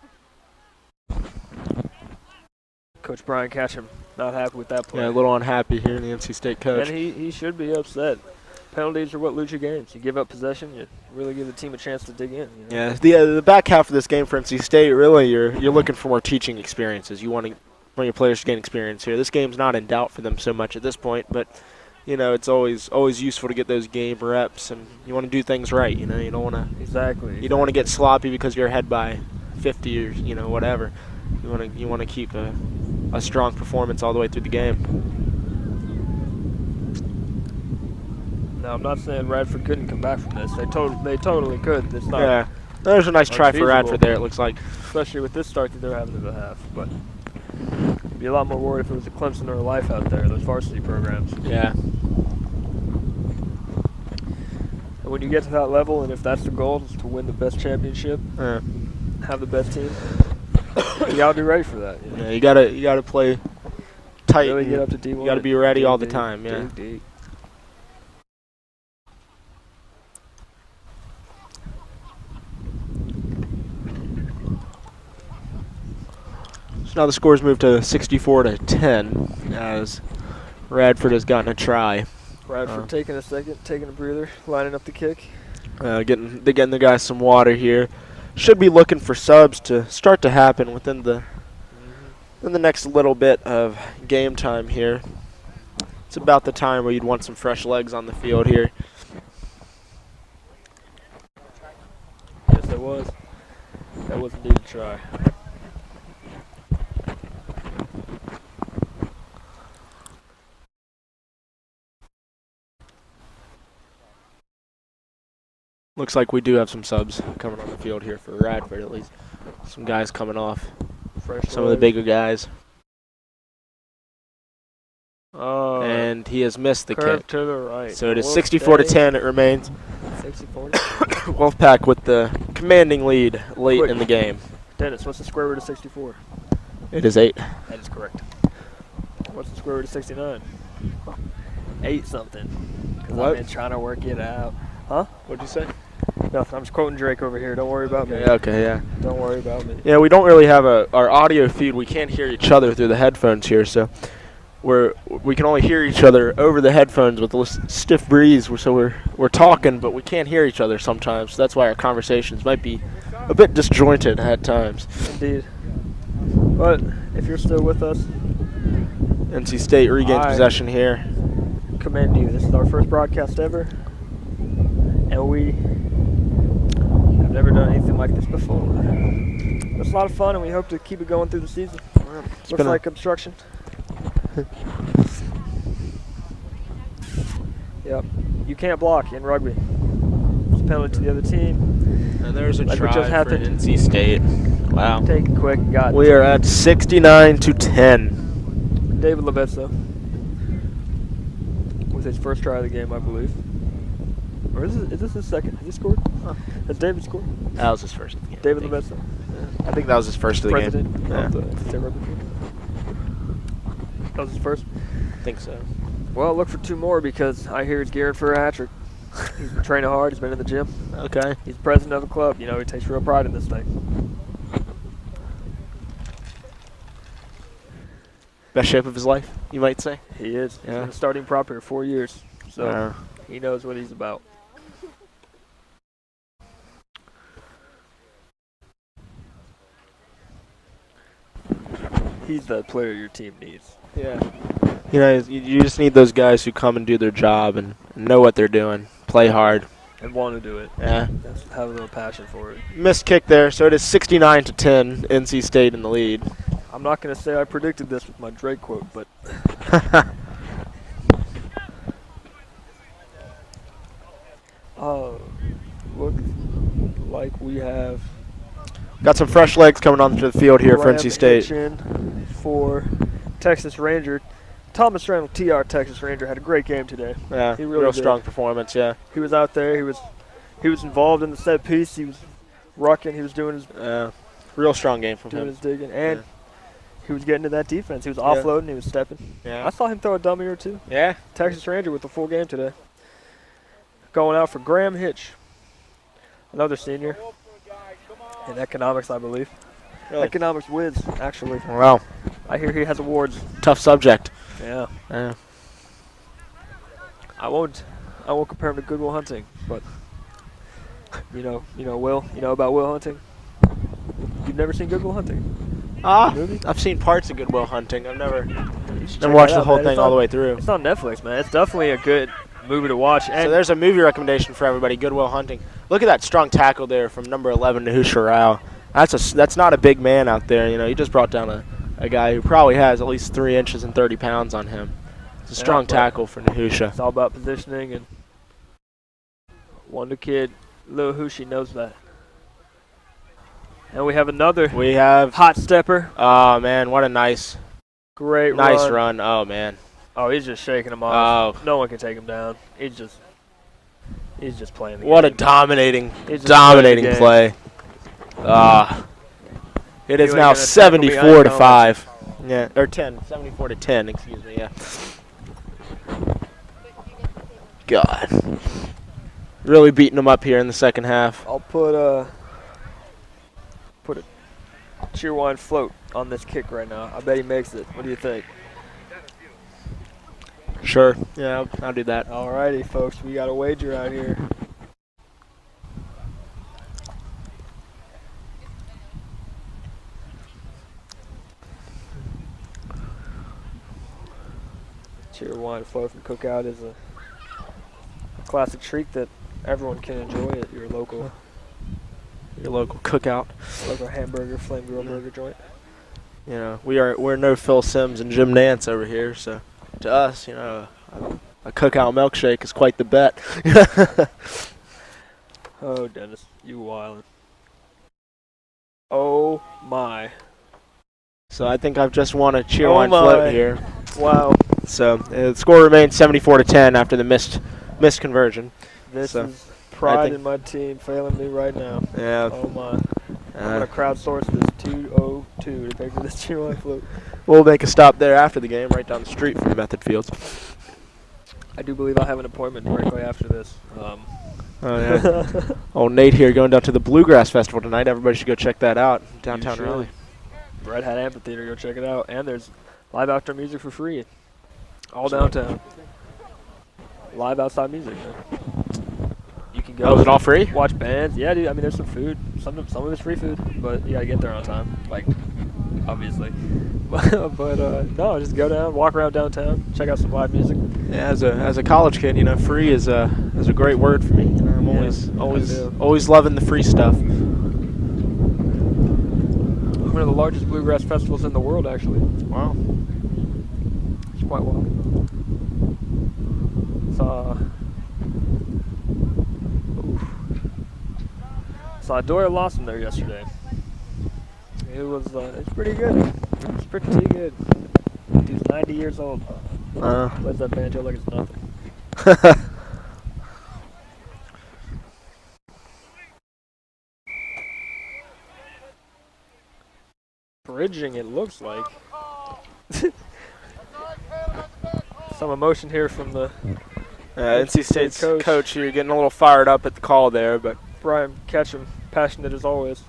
Coach Brian Catcham not happy with that play. Yeah, a little unhappy here in the NC State coach. And he should be upset. Penalties are what lose your games. You give up possession, you really give the team a chance to dig in. You know? Yeah, the back half of this game for NC State, really, you're looking for more teaching experiences. You want your players to gain experience here. This game's not in doubt for them so much at this point, but you know it's always useful to get those game reps, and you want to do things right. You know, you don't want to Exactly. You don't want to get sloppy because you're ahead by 50 or whatever. You want to keep a strong performance all the way through the game. Now, I'm not saying Radford couldn't come back from this. They totally could. It's not. Yeah, there's a nice try for unfeasible. Radford there. It looks like. Especially with this start that they're having in the half. But I'd be a lot more worried if it was a Clemson or a Life out there, those varsity programs. Yeah. And when you get to that level, and if that's the goal, is to win the best championship, have the best team, you gotta be ready for that. You know? Yeah, you gotta play tight. Really get up to D1. You gotta be ready all the deep, time. Yeah. deep. So now the scores moved to 64-10 as Radford has gotten a try. Radford taking a second, taking a breather, lining up the kick. Getting the guys some water here. Should be looking for subs to start to happen within the next little bit of game time here. It's about the time where you'd want some fresh legs on the field here. Yes, that was. That was indeed a try. Looks like we do have some subs coming on the field here for Radford, at least. Some guys coming off. Fresh Some of the bigger guys. Oh, And he has missed the curve kick. to the right. So it is Wolf 64-10 it remains. 64. Wolfpack with the commanding lead late Quick. in the game. Dennis, what's the square root of 64? It is 8. That is correct. What's the square root of 69? 8 something. Because What? I've been trying to work it out. Huh? What'd you say? Nothing. I'm just quoting Drake over here. Don't worry about me. Okay, yeah. Don't worry about me. Yeah, we don't really have our audio feed. We can't hear each other through the headphones here, so we can only hear each other over the headphones with a stiff breeze. So we're talking, but we can't hear each other sometimes. So that's why our conversations might be a bit disjointed at times. Indeed. But if you're still with us, NC State regains possession here. commend you. This is our first broadcast ever, and we have never done anything like this before. It's a lot of fun, and we hope to keep it going through the season. Looks like obstruction. Yep. You can't block in rugby. It's a penalty to the other team. And there's a Like try what just for happened. NC State. Wow. Take it quick. Got it. We are at 69-10. David Levetso with his first try of the game, I believe. Or is this his second? Has he scored? Has David scored? That was his first of the game. David I think. Levetso, I think that was his first of the president game. of the State Rugby Team. That was his first. I think so. Well, look for 2 more because I hear he's gearing for a hat trick. He's been training hard. He's been in the gym. Okay. He's president of the club. You know, he takes real pride in this thing. Best shape of his life, you might say. He is. He's Yeah. been a starting prop here 4 years. So he knows what he's about. He's the player your team needs. Yeah. You know, you just need those guys who come and do their job and know what they're doing, play hard. And want to do it. Yeah. Have a little passion for it. Missed kick there, so it is 69-10, NC State in the lead. I'm not going to say I predicted this with my Drake quote, but look like we have Got some fresh legs coming onto the field here for NC State. For Texas Ranger. Thomas Randall, TR Texas Ranger, had a great game today. Yeah, he really real did. strong performance, yeah. He was out there. He was involved in the set piece. He was rucking. He was doing his real strong game from doing him. his digging, and he was getting to that defense. He was offloading. He was stepping. Yeah. I saw him throw a dummy or two. Yeah. Texas Ranger with the full game today. Going out for Graham Hitch, another senior in economics, I believe. Really? Economics whiz, actually. Wow. I hear he has awards. Tough subject. Yeah. Yeah. I won't compare him to Good Will Hunting, but you know Will. You know about Will Hunting. You've never seen Good Will Hunting? Movie? I've seen parts of Good Will Hunting. I've never Check watched it the out, whole man. thing all the way through. It's on Netflix, man. It's definitely a good movie to watch. And So there's a movie recommendation for everybody, Good Will Hunting. Look at that strong tackle there from number 11 to Husha Rao. That's not a big man out there. You know, he just brought down a guy who probably has at least 3 inches and 30 pounds on him. It's a strong tackle for Nahusha. It's all about positioning, and Wonder Kid, Lil Hushi knows that. And we have another hot stepper. Oh, man, what a nice Nice run. Oh, man. Oh, he's just shaking him off. Oh. No one can take him down. He's just playing the game. What a dominating He's just play. playing It is You ain't now gonna tackle me, I 74 to know. 5. Yeah, or 10. 74 to 10, excuse me, yeah. God. Really beating them up here in the second half. I'll put a cheerwine float on this kick right now. I bet he makes it. What do you think? Sure. Yeah, I'll do that. Alrighty, folks, we got a wager out here. Cheerwine float from Cookout is a classic treat that everyone can enjoy at your local cookout. local hamburger, flame grill burger joint. You know, we're no Phil Simms and Jim Nance over here, so to us, you know, a cookout milkshake is quite the bet. Oh, Dennis, you wildin'. Oh my. So I think I've just won a cheerwine float here. Wow. So the score remains 74 to 10 after the missed conversion. This So, is pride in my team failing me right now. Yeah. Oh my. I'm going to crowdsource this 202 to pay for this cheerwine float. We'll make a stop there after the game, right down the street from Method Fields. I do believe I'll have an appointment directly after this. Oh yeah. Oh, Nate here going down to the Bluegrass Festival tonight. Everybody should go check that out downtown Raleigh. Red Hat Amphitheater, go check it out. And there's live outdoor music for free. All downtown. Live outside music, man. You can go. Oh, is it all free? Watch bands. Yeah, dude. I mean, there's some food. Some of it's free food, but you gotta get there on time. Like, obviously. but no, just go down, walk around downtown, check out some live music. Yeah, as a college kid, you know, free is a great word for me. You know, I'm always loving the free stuff. One of the largest bluegrass festivals in the world, actually. Wow. It's quite wild. Saw Doyle Lawson there yesterday. It was it's pretty good. It's pretty good. Dude's 90 years old. Plays that banjo like it's nothing. Bridging, it looks like. Some emotion here from the NC State's coach here, getting a little fired up at the call there, but Brian Ketchum, passionate as always.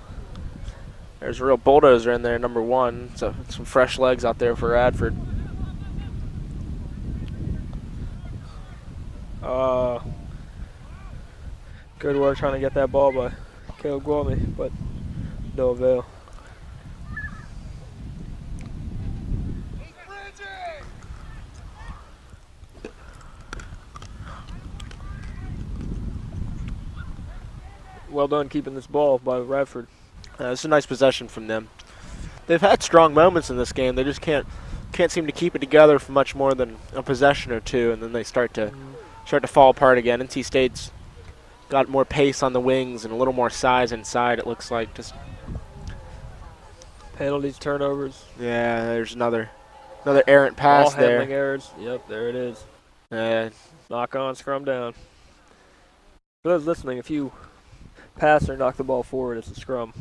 There's a real bulldozer in there, number 1. So some fresh legs out there for Radford. Good work trying to get that ball by Caleb Gwalmy, but no avail. well done keeping this ball by Radford. It's a nice possession from them. They've had strong moments in this game. They just can't seem to keep it together for much more than a possession or two, and then they start to fall apart again. NC State's got more pace on the wings and a little more size inside. It looks like just penalties, turnovers. Yeah, there's another errant pass ball there. Handling errors. Yep, there it is. Knock on, scrum down. For those listening, if you pass or knock the ball forward, it's a scrum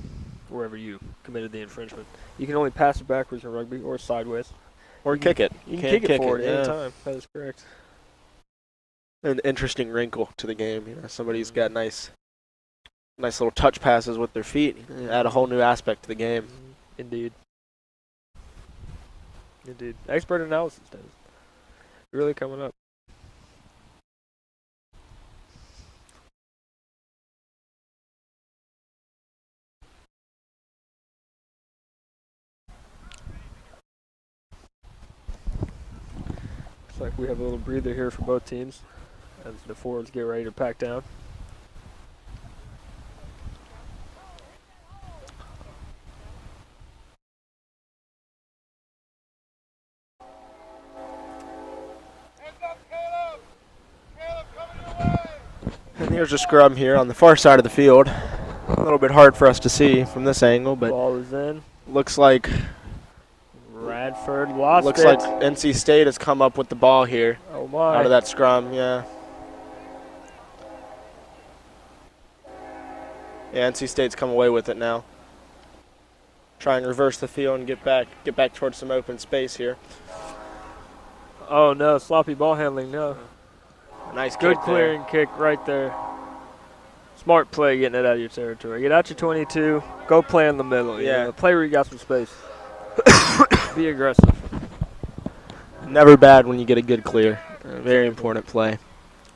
wherever you committed the infringement. You can only pass it backwards in rugby or sideways. Or kick it. You can kick it forward any time. That is correct. An interesting wrinkle to the game. You know, somebody's got nice little touch passes with their feet. Add a whole new aspect to the game. Indeed. Expert analysis does. Really coming up. Looks like we have a little breather here for both teams as the forwards get ready to pack down. And here's a scrum here on the far side of the field. A little bit hard for us to see from this angle, but ball is in. Looks like Radford lost looks it. like NC State has come up with the ball here. Oh my. Out of that scrum, yeah. Yeah, NC State's come away with it now. Try and reverse the field and get back towards some open space here. Oh no, sloppy ball handling, no. Nice good kick clearing there. kick right there. Smart play getting it out of your territory. Get out your 22, go play in the middle. Yeah. Play where you got some space. Be aggressive. Never bad when you get a good clear. Very important play.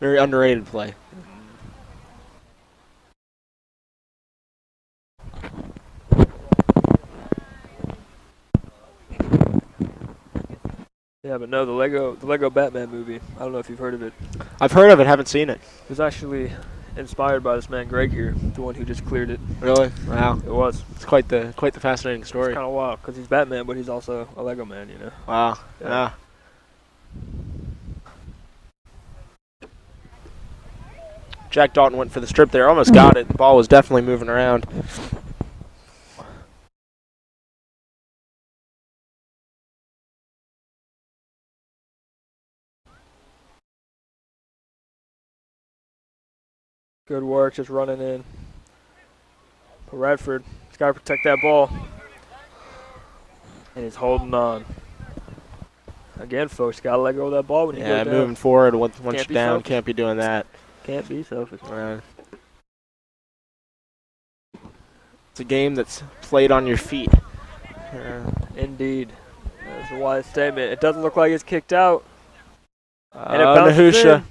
Very underrated play. Yeah, but no, the Lego Batman movie. I don't know if you've heard of it. I've heard of it, haven't seen it. It was actually inspired by this man Greg here, the one who just cleared it. Really? Wow. It was. It's quite the fascinating story. It's kind of wild because he's Batman, but he's also a Lego man, you know. Wow. Yeah. Jack Dalton went for the strip there, almost got it. The ball was definitely moving around. Good work, just running in. But Radford, he's got to protect that ball. And he's holding on. Again, folks, got to let go of that ball when you go down. Yeah, moving forward, once you're down, selfish. can't be doing that. Can't be selfish. It's a game that's played on your feet. Indeed. That's a wise statement. It doesn't look like it's kicked out. And it bounces in.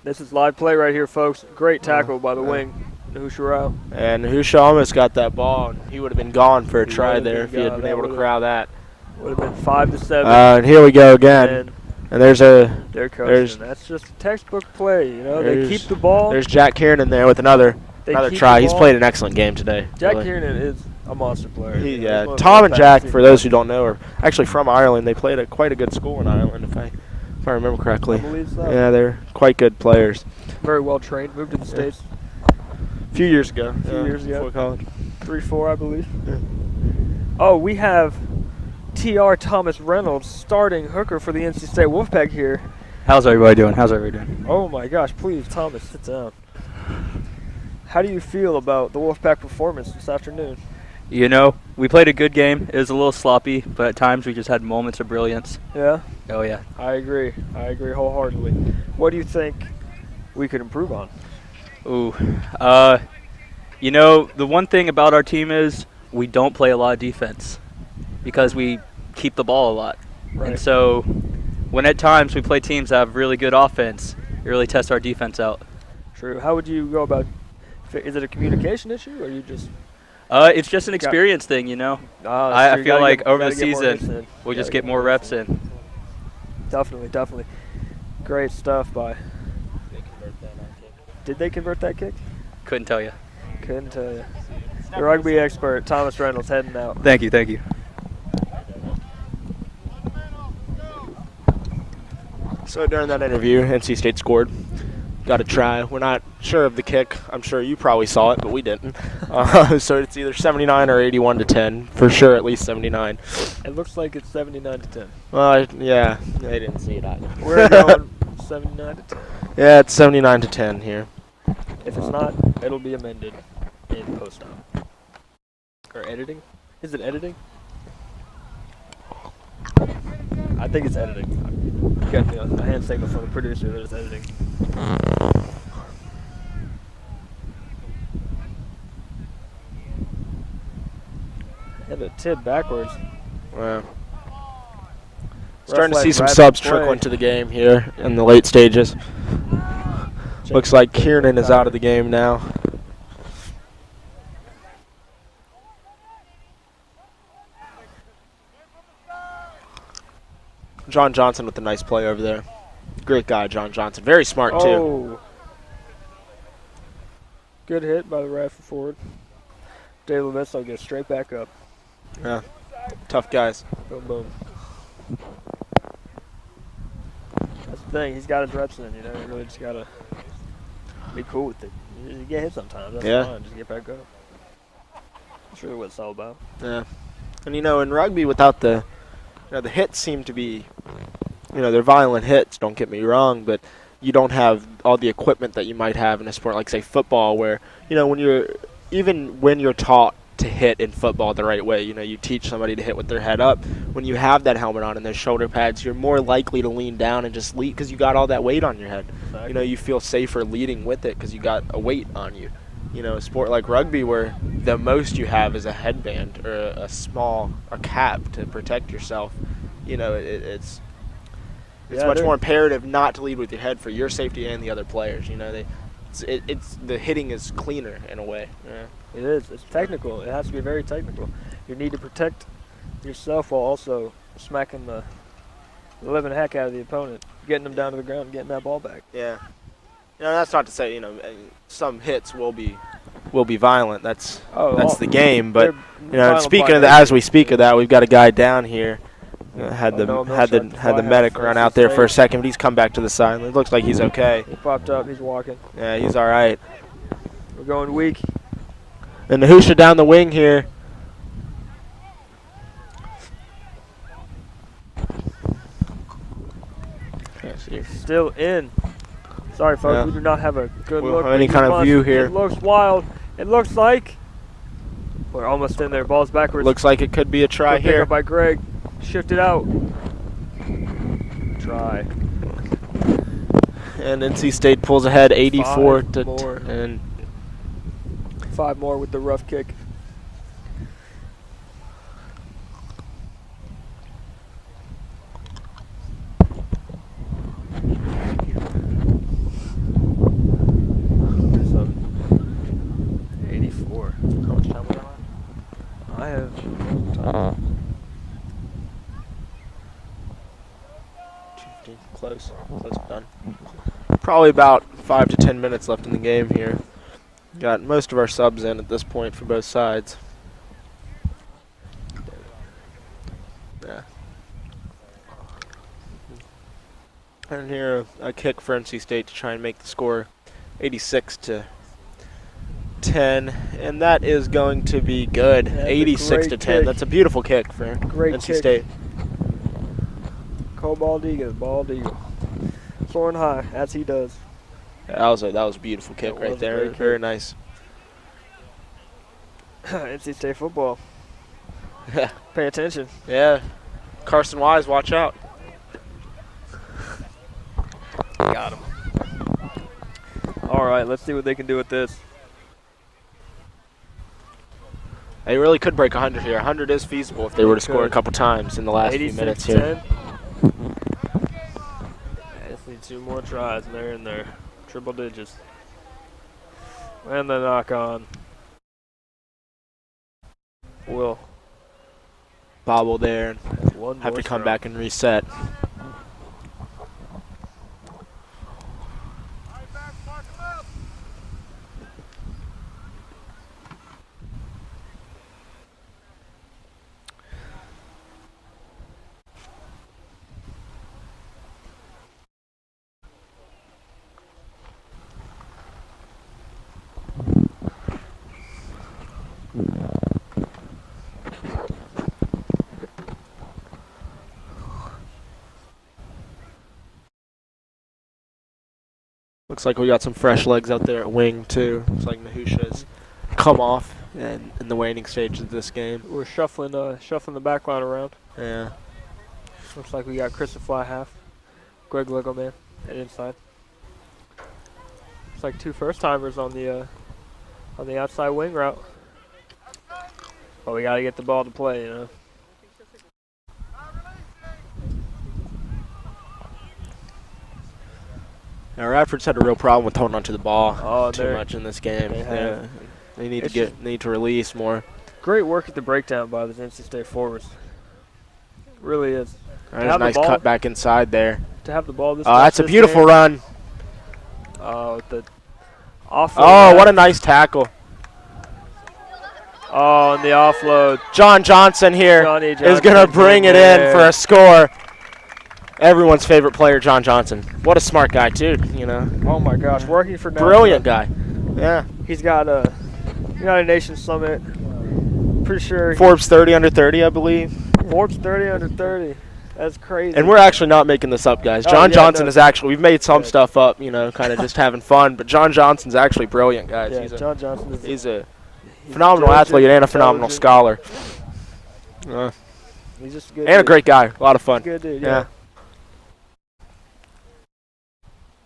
This is live play right here, folks. Great tackle by the wing. Nahusha out. And Nahusha almost got that ball, and he would have been gone for a try there if he had been able to corral that. Would have been 5-7. And here we go again. And there's that's just textbook play, you know. They keep the ball. There's Jack Kiernan there with another try. He's played an excellent game today. Jack Kiernan is a monster player. Tom and Jack, for those who don't know, are actually from Ireland. They played at quite a good school in Ireland, if I remember correctly. I believe so. Yeah, they're quite good players. Very well trained. Moved to the States a few years ago. Before college. 3-4, I believe. Yeah. Oh, we have T.R. Thomas Reynolds, starting hooker for the NC State Wolfpack here. How's everybody doing? Oh my gosh, please, Thomas, sit down. How do you feel about the Wolfpack performance this afternoon? You know, we played a good game. It was a little sloppy, but at times we just had moments of brilliance. Yeah? Oh, yeah. I agree wholeheartedly. What do you think we could improve on? Ooh. You know, the one thing about our team is we don't play a lot of defense because we keep the ball a lot. Right. And so when at times we play teams that have really good offense, it really tests our defense out. True. How would you go about is it a communication issue or you just it's just an experience thing, you know. I feel like over the season we'll just get more reps in. Definitely. Great stuff by. Did they convert that kick? Couldn't tell you. Couldn't tell you. The rugby expert, Thomas Reynolds, heading out. Thank you, thank you. So during that interview, NC State scored. Got a try. We're not sure of the kick. I'm sure you probably saw it, but we didn't. So it's either 79 or 81 to 10. For sure, at least 79. It looks like it's 79 to 10. Well, yeah, they didn't see it either. We're going 79 to 10. Yeah, it's 79 to 10 here. If it's not, it'll be amended in post-op. Or editing? Is it editing? I think it's editing. I'm getting a hand signal from the producer that it's editing. And a tip backwards. Wow. Starting to Rough see leg, some Radford subs play. trickle into the game here in the late stages. Looks like Kieran is out of the game now. John Johnson with a nice play over there. Great guy, John Johnson. Very smart, too. Oh. Good hit by the Radford forward. Dave Levisto gets straight back up. Yeah. Tough guys. Boom, boom. That's the thing. He's got his reps in, you know. You really just got to be cool with it. You get hit sometimes. That's fine. Just get back up. That's really what it's all about. Yeah. And, you know, in rugby, without the hits seem to be, they're violent hits, don't get me wrong, but you don't have all the equipment that you might have in a sport like, say, football, where, when you're taught to hit in football the right way, you teach somebody to hit with their head up. When you have that helmet on and those shoulder pads, you're more likely to lean down and just lead because you got all that weight on your head. Exactly. You feel safer leading with it because you got a weight on you. A sport like rugby where the most you have is a headband or a cap to protect yourself. It's much more imperative not to lead with your head for your safety and the other players. It's the hitting is cleaner in a way. Yeah. It is. It's technical. It has to be very technical. You need to protect yourself while also smacking the living heck out of the opponent, getting them down to the ground, and getting that ball back. Yeah. That's not to say some hits will be violent. That's the game. But speaking of that, as we speak of that, we've got a guy down here. Had the medic run out there for a second, but he's come back to the side. It looks like he's okay. He popped up. He's walking. Yeah, he's all right. We're going weak. And the Husha down the wing here. Still in. Sorry, folks. Yeah. We do not have a good look. Any kind of view here. It looks wild. It looks like we're almost in there. Ball's backwards. Looks like it could be a try Pick here. up by Greg. Shifted out. Try. And NC State pulls ahead 84 5 to more. 10. 5 more with the rough kick. So, 84. How much time we got? I have time. 2:15. Close but done. Probably about 5 to 10 minutes left in the game here. Got most of our subs in at this point for both sides. Yeah. And here a kick for NC State to try and make the score 86 to 10, and that is going to be good. That's 86 to 10. kick. That's a beautiful kick for Great NC kick. State. Cole bald eagle. Soaring high, as he does. That was a beautiful kick That right was a there. great kick. Very nice. NC State football. Yeah. Pay attention. Yeah. Carson Wise, watch out. Got him. All right, let's see what they can do with this. They really could break 100 here. 100 is feasible if they were to score a could. couple times in the last few 86 minutes to here. 10. I just need 2 more tries, and they're in there. Triple digits. And the knock on. Will Bobble there and one have more to come stroke. back and reset. Looks like we got some fresh legs out there at wing too. Looks like Nahusha's come off in the waning stage of this game. We're shuffling the back line around. Yeah. Looks like we got Chris the fly half, Greg Lego man at inside. It's like 2 first-timers on the outside wing route. But we got to get the ball to play, you know. Now Radford's had a real problem with holding onto the ball too they're- much in this game. they have. They need It's to need to release more. Great work at the breakdown by the NC State forwards. Really is. There's a have the nice ball- cut back inside there. To have the ball this Oh, much that's a this beautiful game. run. Oh, the offload. Oh, what a nice tackle. Oh, and the offload. John Johnson here Johnny is going to Johnson bring it there. in for a score. Everyone's favorite player, John Johnson. What a smart guy, too, you know. Oh my gosh, working for now. Brilliant guy. Yeah. He's got a United Nations Summit. Pretty sure Forbes 30 under 30, I believe. Forbes 30 under 30. That's crazy. And we're actually not making this up, guys. Oh, John yeah, Johnson no. is actually, we've made some Good. stuff up, you know, kind of just having fun, but John Johnson's actually brilliant, guys. yeah, John Johnson is He's a phenomenal diligent, athlete and a phenomenal intelligent. scholar. He's just a good And a dude. great guy. A lot of He's fun. a good dude, Yeah.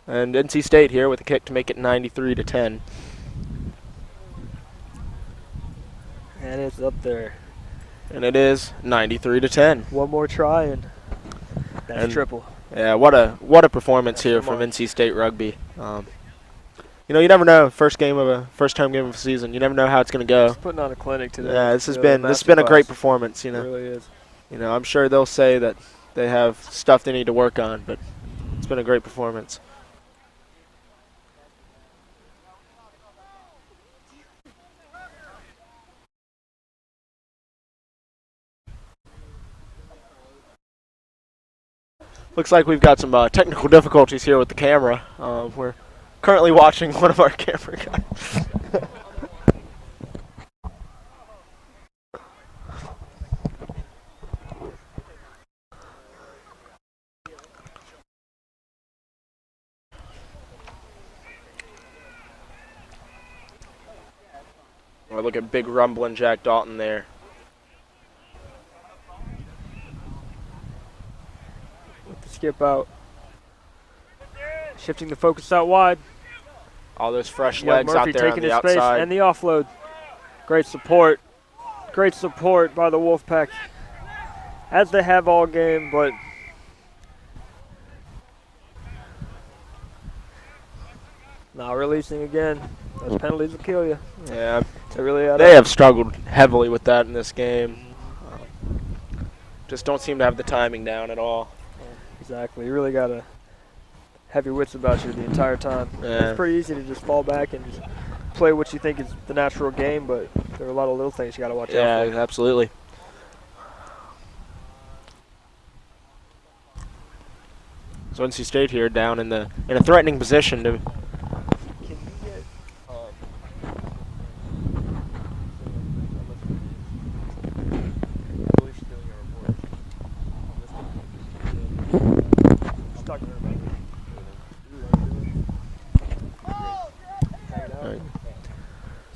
And NC State here with a kick to make it 93-10. And it's up there. And it is 93-10. One more try and that's And- triple. Yeah, what a performance That's here the from mark. NC State rugby. You know, you never know. First time game of the season. You never know how it's going to go. He's putting on a clinic today. Yeah, this has Really been a great masterclass. performance. You It know, really is. I'm sure they'll say that they have stuff they need to work on, but it's been a great performance. Looks like we've got some technical difficulties here with the camera. We're currently watching one of our camera guys. Look at big rumbling Jack Dalton there. With the skip out. Shifting the focus out wide. All those fresh Young legs Murphy out there on taking the his space outside. and the offload. Great support. Great support by the Wolfpack. As they have all game, but not releasing again. Those penalties will kill you. Yeah, They really are. they have struggled heavily with that in this game. Just don't seem to have the timing down at all. Exactly. You really got to have your wits about you the entire time. Yeah. It's pretty easy to just fall back and just play what you think is the natural game, but there are a lot of little things you got to watch Yeah, out for. absolutely. So NC State here down in a threatening position to.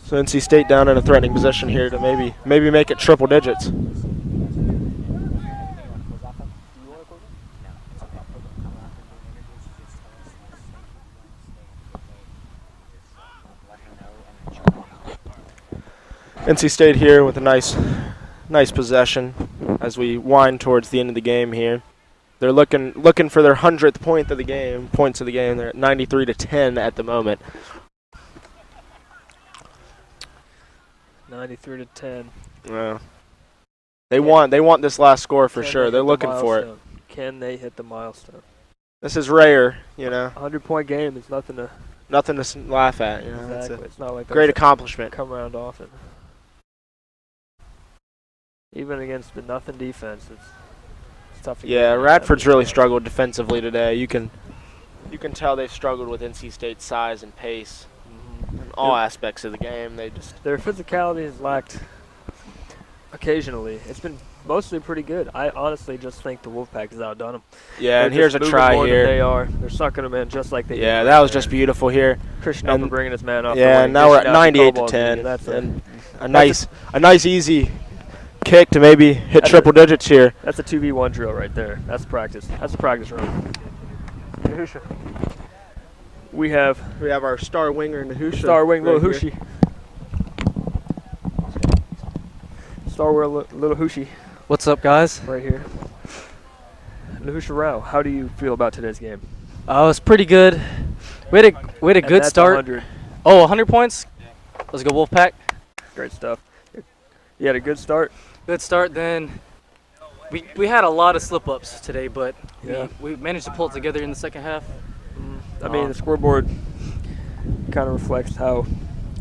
So NC State down in a threatening position here to maybe make it triple digits. NC State here with a nice possession as we wind towards the end of the game here. They're looking for their 100th points of the game. They're at 93-10 at the moment. 93-10. Yeah. They want this last score for Can sure. they They're hit the looking for it. milestone? Can they hit the milestone? This is rare, you know. 100-point game is nothing to Nothing to laugh at, you know. exactly. It's not like It's a great accomplishment. come around often. Even against the nothing defense, it's tough to get Yeah, that Radford's big really game. struggled defensively today. You can tell they've struggled with NC State's size and pace Mhm. in all Yep. aspects of the game. They just Their physicality has lacked Occasionally. It's been mostly pretty good. I honestly just think the Wolfpack has outdone them. Yeah, and here's a try here. They are. They're sucking them in just like they did. Yeah, that was just beautiful here. Christian Upper bringing his man up. Yeah, now we're at 98 to 10. That's a nice easy kick to maybe hit triple digits here. That's a 2v1 drill right there. That's practice. That's a practice run. We have our star winger, Nahusha. Star wing, Little Hooshie. Star wing, Little Hooshie. What's up, guys? Right here. Nahusha Rao, how do you feel about today's game? Oh, it's pretty good. We had a good start. 100. Oh, 100 points. Let's go Wolfpack. Great stuff. You had a good start. Good start. Then we had a lot of slip-ups today, but Yeah. we managed to pull it together in the second half. I mean, the scoreboard kind of reflects how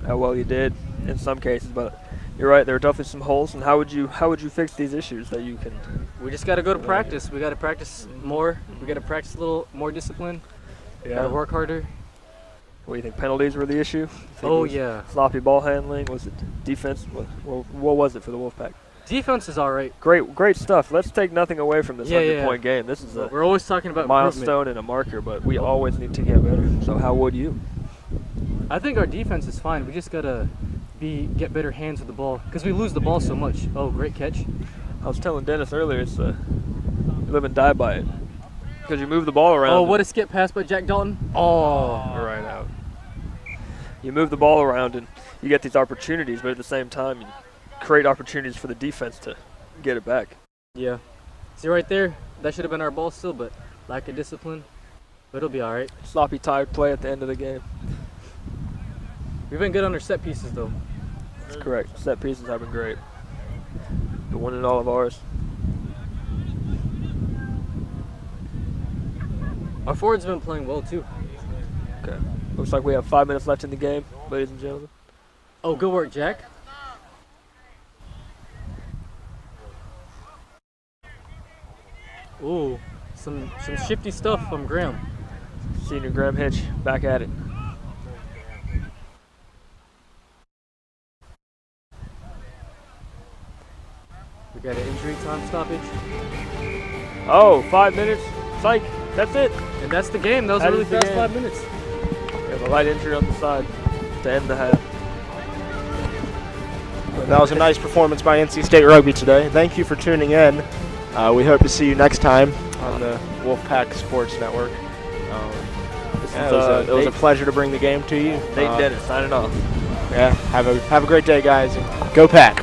well you did in some cases, but you're right. There are definitely some holes. And how would you fix these issues that you can? We just got to go to practice. We got to practice more. We got to practice a little more discipline. Got to work harder. What do you think? Penalties were the issue? Oh yeah. Sloppy ball handling. Was it defense? What was it for the Wolfpack? Defense is all right. Great stuff. Let's take nothing away from this 100-point game. This is a We're always talking about milestone and a marker, but we always need to get better. So how would you? I think our defense is fine. We just gotta get better hands with the ball because we lose the ball so much. Oh, great catch! I was telling Dennis earlier, it's you live and die by it because you move the ball around. Oh, what a skip pass by Jack Dalton! Oh, right out. You move the ball around and you get these opportunities, but at the same time, you create opportunities for the defense to get it back. Yeah. See right there? That should have been our ball still, but lack of discipline. But it'll be all right. Sloppy, tired play at the end of the game. We've been good on our set pieces, though. That's correct. Set pieces have been great. The one in all of ours. Our forwards have been playing well, too. Okay. Looks like we have 5 minutes left in the game, ladies and gentlemen. Oh, good work, Jack. Ooh, some shifty stuff from Graham. Senior Graham Hitch back at it. We got an injury time stoppage. Oh, 5 minutes. Psych. That's it. And that's the game. That was a That really is the fast game. 5 minutes. We have a light injury on the side to end the half. That was a nice performance by NC State Rugby today. Thank you for tuning in. We hope to see you next time on the Wolfpack Sports Network. It was a pleasure to bring the game to you. Nate Dennis signing off. Yeah, have a great day, guys. And go Pack.